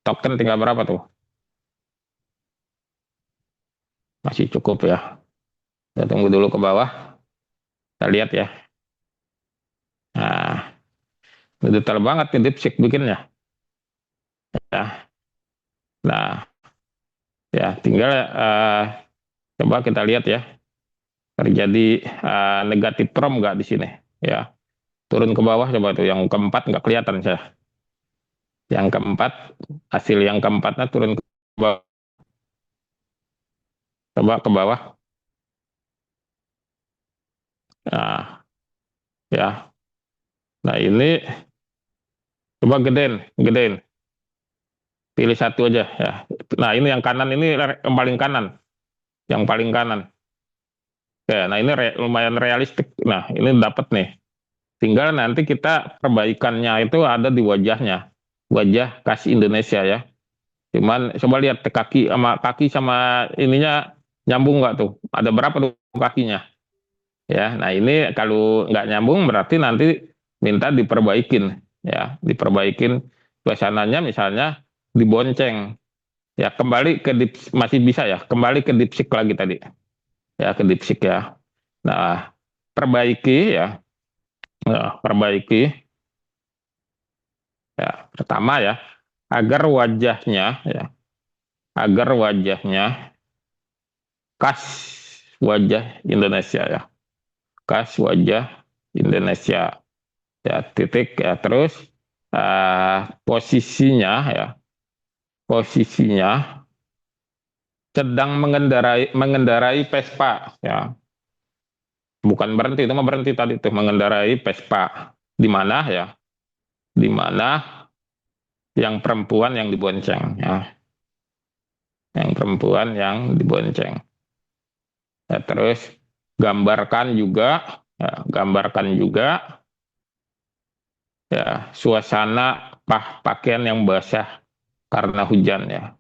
Token tinggal berapa tuh? Masih cukup ya. Kita tunggu dulu ke bawah. Kita lihat ya. Nah, ini detail banget nih DeepSeek bikinnya. Ya. Nah, ya tinggal coba kita lihat ya. Terjadi negatif prom nggak di sini? Ya, turun ke bawah coba tuh. Yang keempat nggak kelihatan saya. Yang keempat, hasil yang keempatnya turun ke bawah. Coba ke bawah. Nah, ya. Nah ini coba gedein, gedein. Pilih satu aja ya. Nah ini yang kanan ini yang paling kanan, yang paling kanan. Ya, nah ini lumayan realistik. Nah ini dapat nih. Tinggal nanti kita perbaikannya itu ada di wajahnya, wajah khas Indonesia ya. Cuman coba lihat kaki sama ininya nyambung nggak tuh? Ada berapa tuh kakinya? Ya, nah ini kalau nggak nyambung berarti nanti minta diperbaikin, ya, diperbaikin suasananya misalnya dibonceng, ya kembali ke masih bisa ya, kembali ke dipsik lagi tadi, ya ke dipsik ya. Nah, perbaiki ya, nah, perbaiki ya pertama ya agar wajahnya ya agar wajahnya khas wajah Indonesia ya, khas wajah Indonesia ya titik ya terus posisinya ya posisinya sedang mengendarai Vespa ya, bukan berhenti itu mah berhenti tadi tuh mengendarai Vespa di mana ya, di mana yang perempuan yang dibonceng ya, yang perempuan yang dibonceng ya, terus gambarkan juga ya suasana pakaian yang basah karena hujan ya,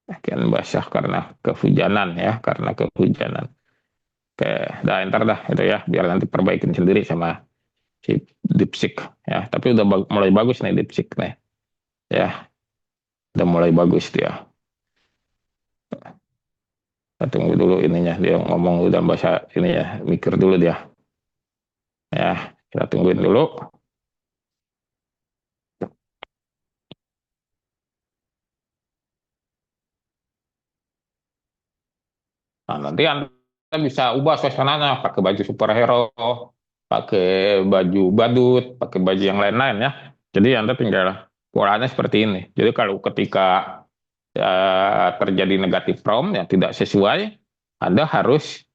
pakaian basah karena kehujanan ya, karena kehujanan. Oke, dah ntar dah itu ya, biar nanti perbaikin sendiri sama si Dipsik ya. Tapi udah mulai bagus nih Dipsik nih ya, udah mulai bagus dia. Kita tunggu dulu ininya, dia ngomong udah bahasa ini ya, mikir dulu dia ya, kita tungguin dulu. Nah, nanti Anda bisa ubah suasananya pakai baju superhero, pakai baju badut, pakai baju yang lain-lain ya. Jadi Anda tinggal polanya seperti ini. Jadi kalau ketika terjadi negatif prom yang tidak sesuai, Anda harus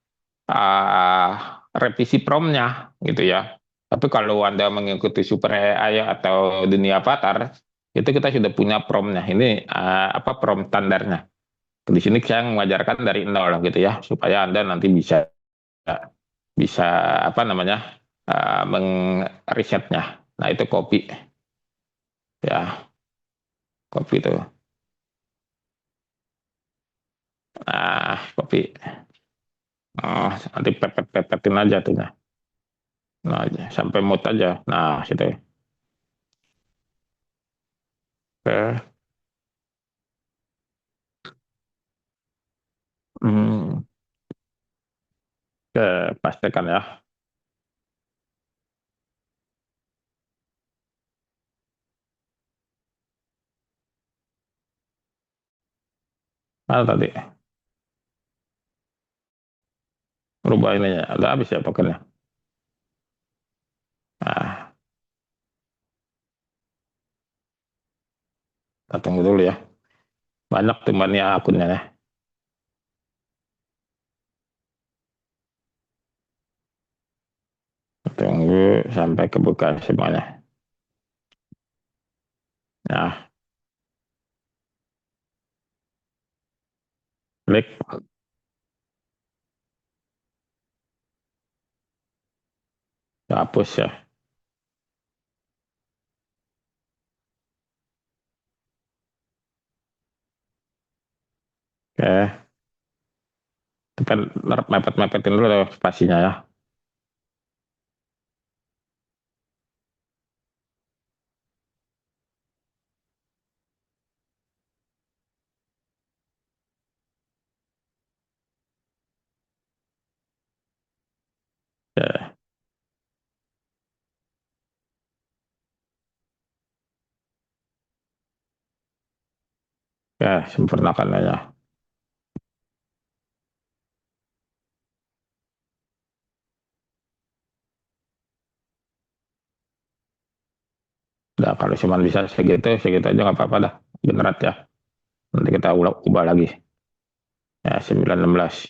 revisi promnya gitu ya. Tapi kalau Anda mengikuti Super AI atau Dunia Avatar, itu kita sudah punya promnya. Ini apa prom standarnya. Di sini saya mengajarkan dari nol gitu ya, supaya Anda nanti bisa bisa apa namanya mengrisetnya. Nah itu kopi ya, kopi itu. Nah kopi. Oh, nanti pepet-pepetin aja tuh. Nah, sampai mood aja. Nah, situ. Oke. Hmm. Oke, pastikan ya. Mana tadi? Rubah ininya. Udah habis ya tokennya. Nah, kita tunggu dulu ya. Banyak temannya akunnya ya. Tunggu sampai kebuka semuanya. Nah, klik. Hapus ya. Oke. Kita mepet-mepetin dulu tuh spasinya ya. Oke. Oke, sempurnakan aja. Udah, kalau cuma bisa segitu aja nggak apa-apa dah. Generat ya. Nanti kita ubah lagi. Ya, 916.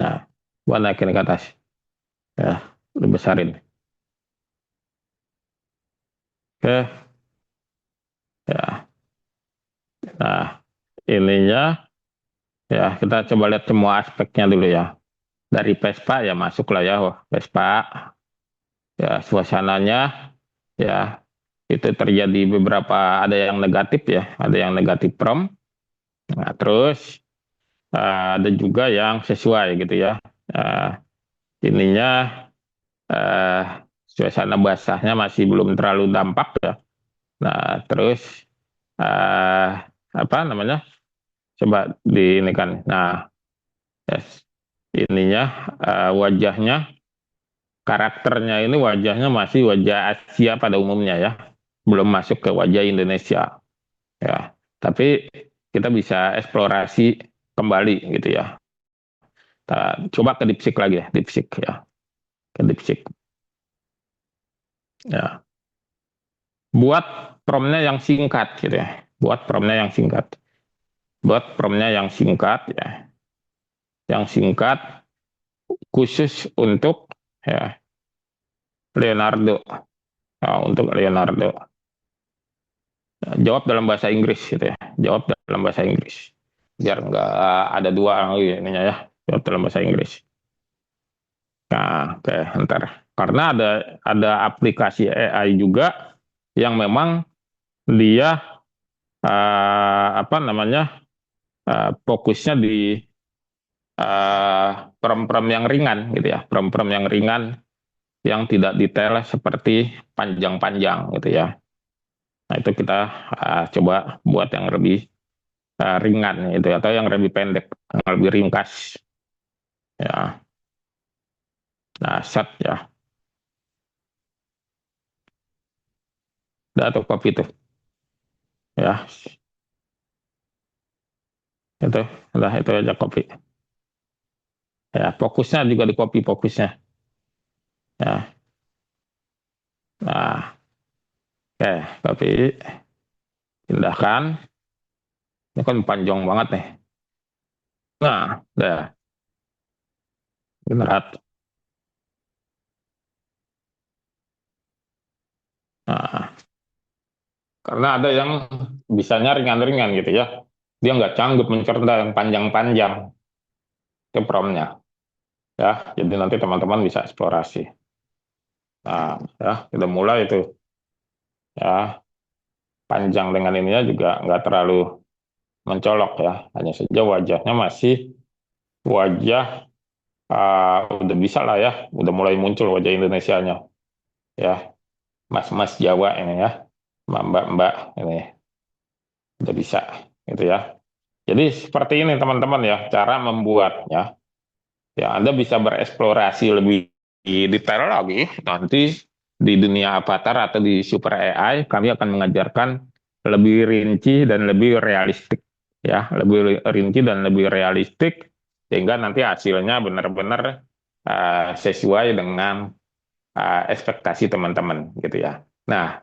Nah, Buat naikin ke atas. Ya, dibesarin. Oke, ya. Nah, ininya ya kita coba lihat semua aspeknya dulu ya. Dari Vespa ya masuk lah ya, wah, Vespa ya suasananya ya itu terjadi beberapa, ada yang negatif ya, ada yang negatif prom. Nah, terus ada juga yang sesuai gitu ya. Eh, ininya eh, suasana basahnya masih belum terlalu dampak ya. Nah, terus eh, apa namanya? Coba di ini kan. Nah, yes, ininya wajahnya, karakternya ini wajahnya masih wajah Asia pada umumnya ya, belum masuk ke wajah Indonesia ya. Tapi kita bisa eksplorasi kembali gitu ya. Coba ke dipsik lagi ya, dipsik ya, ke dipsik ya. Buat promnya yang singkat gitu ya, buat promnya yang singkat, buat promnya yang singkat ya, yang singkat khusus untuk ya Leonardo. Nah, untuk Leonardo, jawab dalam bahasa Inggris gitu ya, jawab dalam bahasa Inggris biar nggak ada dua lagi ininya ya, jawab dalam bahasa Inggris. Nah, oke, ntar karena ada aplikasi AI juga yang memang dia apa namanya fokusnya di prom-prom yang ringan gitu ya, prom-prom yang ringan yang tidak detail seperti panjang-panjang gitu ya. Nah, itu kita coba buat yang lebih ringan itu atau yang lebih pendek, yang lebih ringkas ya. Nah, set ya. Udah tuh kopi tuh. Ya, itu udah itu aja kopi. Ya, fokusnya juga di kopi fokusnya. Ya. Nah, oke, kopi pindahkan. Ini kan panjang banget nih. Nah, udah beneran. Nah, karena ada yang bisanya ringan-ringan gitu ya. Dia nggak canggup mencerda yang panjang-panjang. Itu promnya. Ya, jadi nanti teman-teman bisa eksplorasi. Nah, ya, kita mulai itu. Ya, panjang dengan ininya juga nggak terlalu mencolok ya. Hanya saja wajahnya masih wajah udah bisa lah ya. Udah mulai muncul wajah Indonesianya. Ya, mas-mas Jawa ini ya. Mbak-mbak ini udah bisa gitu ya. Jadi seperti ini teman-teman ya cara membuatnya. Ya, Anda bisa bereksplorasi lebih detail lagi nanti di dunia Avatar atau di Super AI. Kami akan mengajarkan lebih rinci dan lebih realistik ya, lebih rinci dan lebih realistik sehingga nanti hasilnya benar-benar sesuai dengan ekspektasi teman-teman gitu ya. Nah,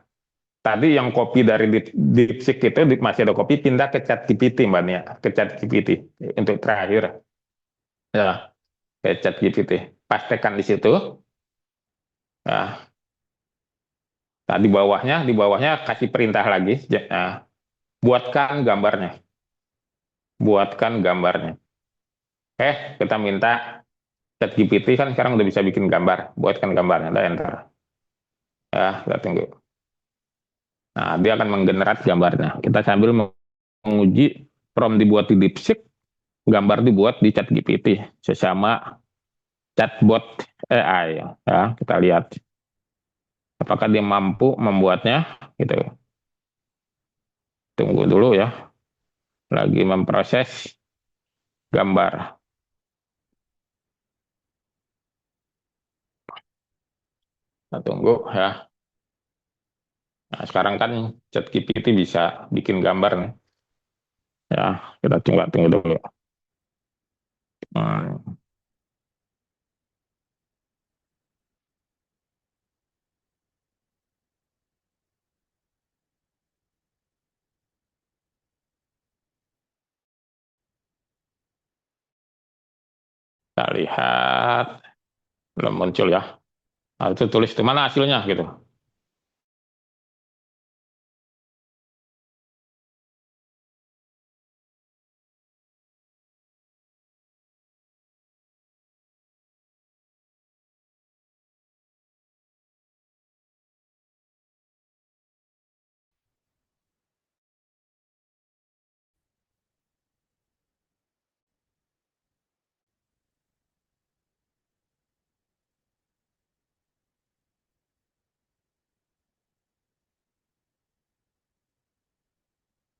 tadi yang copy dari DeepSeek itu masih ada copy, pindah ke ChatGPT Mbak Nia, ke ChatGPT untuk terakhir ya, ke ChatGPT. Pastikan di situ. Nah, nah, di bawahnya kasih perintah lagi. Nah, buatkan gambarnya. Buatkan gambarnya. Kita minta ChatGPT kan sekarang udah bisa bikin gambar. Buatkan gambarnya. Udah enter. Ya, kita tunggu. Nah, dia akan menggenerate gambarnya. Kita sambil menguji prompt dibuat di DeepSeek, gambar dibuat di ChatGPT sesama chatbot AI ya. Kita lihat apakah dia mampu membuatnya gitu. Tunggu dulu ya. Lagi memproses gambar. Kita tunggu ya. Nah, sekarang kan ChatGPT bisa bikin gambar nih. Ya, kita coba tunggu dulu. Hmm. Kita lihat, belum muncul ya. Nah, itu tulis di mana hasilnya gitu.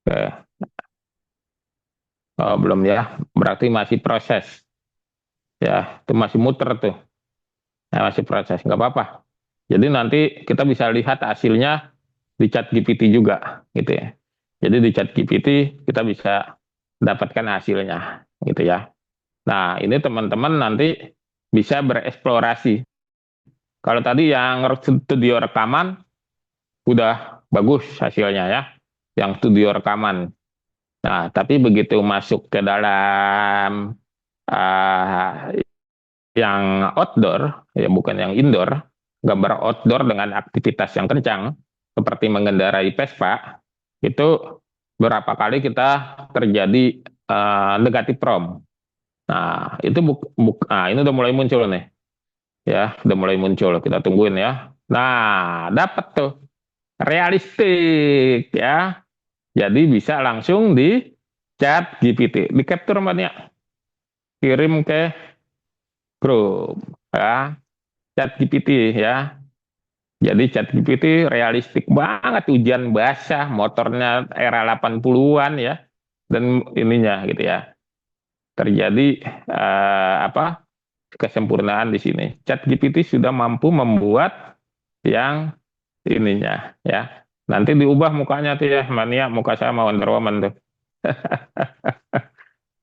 Oke. Oh, belum ya, berarti masih proses. Ya, itu masih muter tuh. Ya, masih proses, nggak apa-apa. Jadi nanti kita bisa lihat hasilnya di chat GPT juga, gitu ya. Jadi di chat GPT kita bisa dapatkan hasilnya, gitu ya. Nah, ini teman-teman nanti bisa bereksplorasi. Kalau tadi yang studio rekaman udah bagus hasilnya ya, yang studio rekaman. Nah, tapi begitu masuk ke dalam uh, yang outdoor, ya bukan yang indoor, gambar outdoor dengan aktivitas yang kencang, seperti mengendarai Vespa, itu berapa kali kita terjadi negatif prom. Nah, itu ini udah mulai muncul nih. Ya, udah mulai muncul. Kita tungguin ya. Nah, dapat tuh. Realistik ya. Jadi bisa langsung di chat GPT. Di capture mbaknya. Kirim ke grup ya. Chat GPT ya. Jadi chat GPT realistik banget, hujan basah, motornya era 80-an ya. Dan ininya gitu ya. Terjadi apa? Kesempurnaan di sini. Chat GPT sudah mampu membuat yang ininya ya. Nanti diubah mukanya tuh ya, mania muka sama Wonder Woman tuh.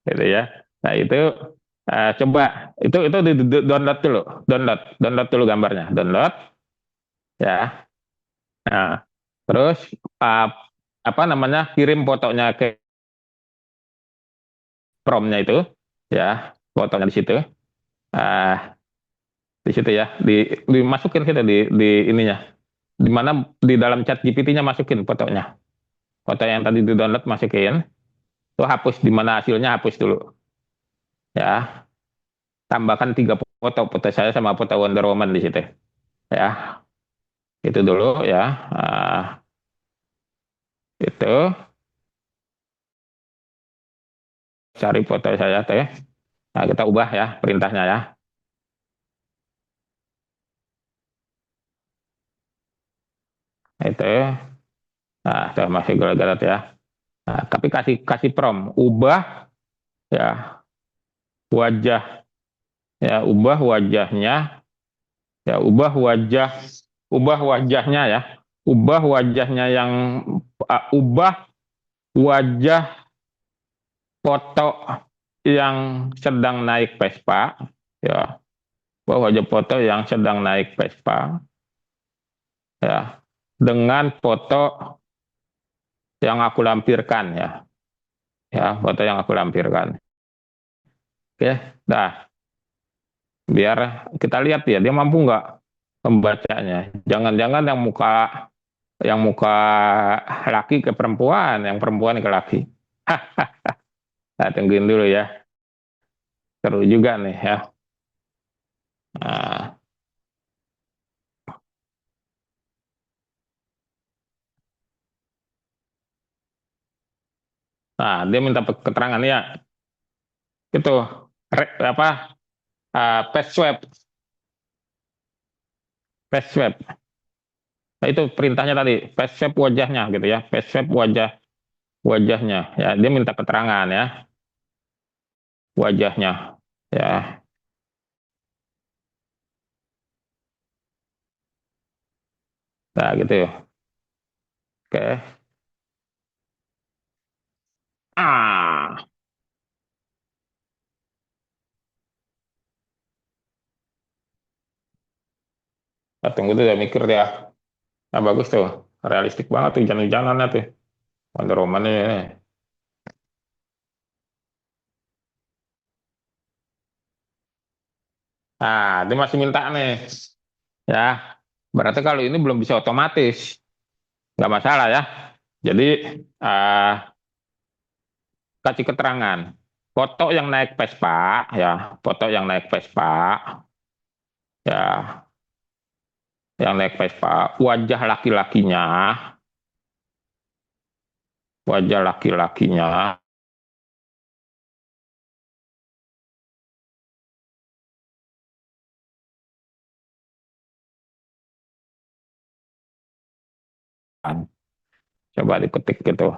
Gitu ya. Nah, itu coba itu di download dulu, download dulu gambarnya, download ya. Nah, terus uh, apa namanya? Kirim fotonya ke promnya itu ya, fotonya di situ. Uh, di situ ya, dimasukin situ di ininya. Di mana di dalam chat GPT-nya masukin fotonya. Foto yang tadi di download masukin. Tuh hapus di mana hasilnya hapus dulu. Ya, tambahkan 3 foto, foto saya sama foto Wonder Woman di situ. Ya, itu dulu ya. Itu cari foto saya tuh ya. Nah, kita ubah ya perintahnya ya. Itu. Nah, sudah masih gelar ya. Nah, tapi kasih kasih prompt, ubah ya wajah ya, ubah wajahnya ya, ubah wajahnya ya. Ubah wajahnya yang ubah wajah foto yang sedang naik Vespa ya, ubah wajah foto yang sedang naik Vespa ya, dengan foto yang aku lampirkan ya, ya foto yang aku lampirkan. Oke, dah, biar kita lihat ya dia mampu nggak membacanya. Jangan-jangan yang muka laki ke perempuan, yang perempuan ke laki. Nah, tungguin dulu ya, seru juga nih ya. Nah, nah, dia minta keterangan ya, itu apa face swab, face swab. Nah, itu perintahnya tadi, face swab wajahnya gitu ya, face swab wajahnya ya, dia minta keterangan ya, wajahnya ya. Nah, gitu ya. Oke. Ah, tunggu tuh ya, mikir dia. Nah, bagus tuh, realistik banget tuh jalan-jalannya tuh. Wonder Woman ini. Nah, dia masih minta nih. Ya, berarti kalau ini belum bisa otomatis. Nggak masalah ya. Jadi, eh, kasih keterangan. Foto yang naik Vespa, ya, foto yang naik Vespa, ya, yang naik Vespa, wajah laki-lakinya, wajah laki-lakinya, coba diketik gitu.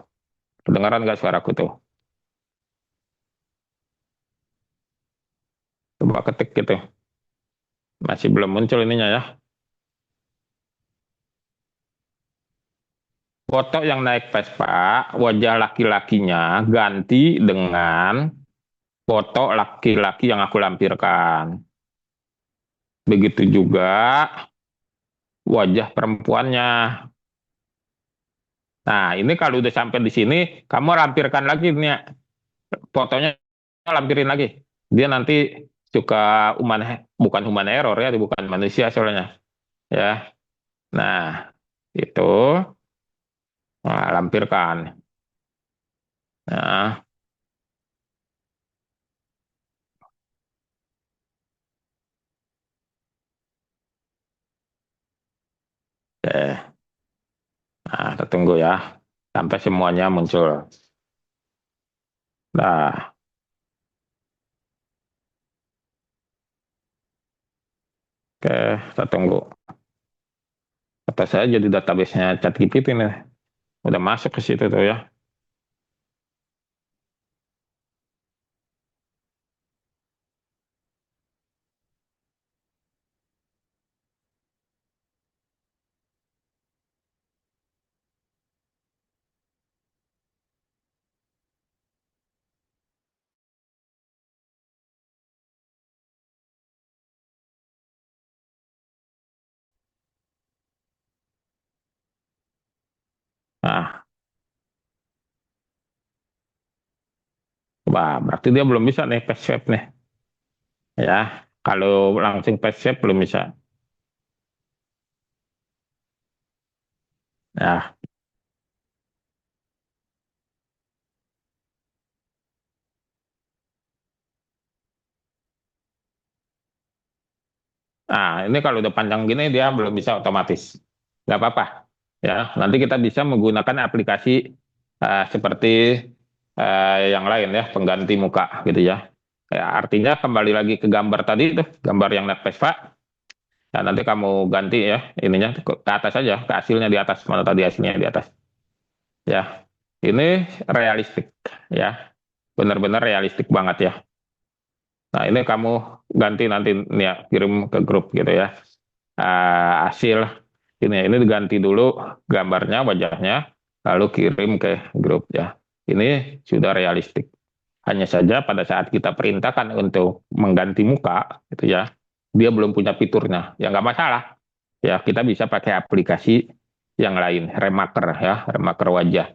Kedengaran nggak suaraku tuh? Coba ketik gitu. Masih belum muncul ininya ya. Foto yang naik Vespa, wajah laki-lakinya ganti dengan foto laki-laki yang aku lampirkan. Begitu juga wajah perempuannya. Nah, ini kalau udah sampai di sini, kamu lampirkan lagi nih fotonya, lampirin lagi. Dia nanti suka human, bukan human error ya, bukan manusia soalnya. Ya, nah itu, nah, lampirkan. Nah, oke. Nah, kita tunggu ya, sampai semuanya muncul. Nah, oke, kita tunggu. Kata saya jadi database-nya ChatGPT nih. Udah masuk ke situ tuh ya. Nah, wah, berarti dia belum bisa nih paste shape nih. Ya, kalau langsung paste shape belum bisa. Ya, nah ini kalau udah panjang gini dia belum bisa otomatis. Nggak apa-apa. Ya, nanti kita bisa menggunakan aplikasi seperti yang lain ya, pengganti muka gitu ya. Ya, artinya kembali lagi ke gambar tadi itu, gambar yang net Vespa. Nah, nanti kamu ganti ya ininya ke atas aja, ke hasilnya di atas. Mana tadi hasilnya di atas. Ya, ini realistik ya, benar-benar realistik banget ya. Nah, ini kamu ganti nanti nih ya, kirim ke grup gitu ya. Hasil ini diganti dulu gambarnya, wajahnya, lalu kirim ke grup ya. Ini sudah realistik. Hanya saja pada saat kita perintahkan untuk mengganti muka, gitu ya, dia belum punya fiturnya. Ya nggak masalah. Ya kita bisa pakai aplikasi yang lain, remaker ya, remaker wajah.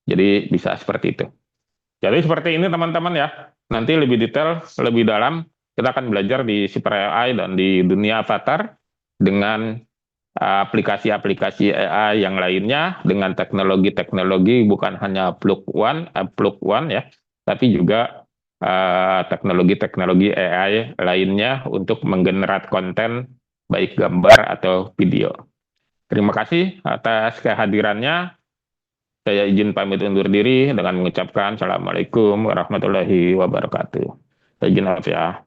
Jadi bisa seperti itu. Jadi seperti ini teman-teman ya. Nanti lebih detail, lebih dalam, kita akan belajar di Super AI dan di dunia avatar dengan aplikasi-aplikasi AI yang lainnya dengan teknologi-teknologi bukan hanya Plug One ya, tapi juga teknologi-teknologi AI lainnya untuk menggenerate konten baik gambar atau video. Terima kasih atas kehadirannya. Saya izin pamit undur diri dengan mengucapkan Assalamualaikum warahmatullahi wabarakatuh. Saya izin maaf ya.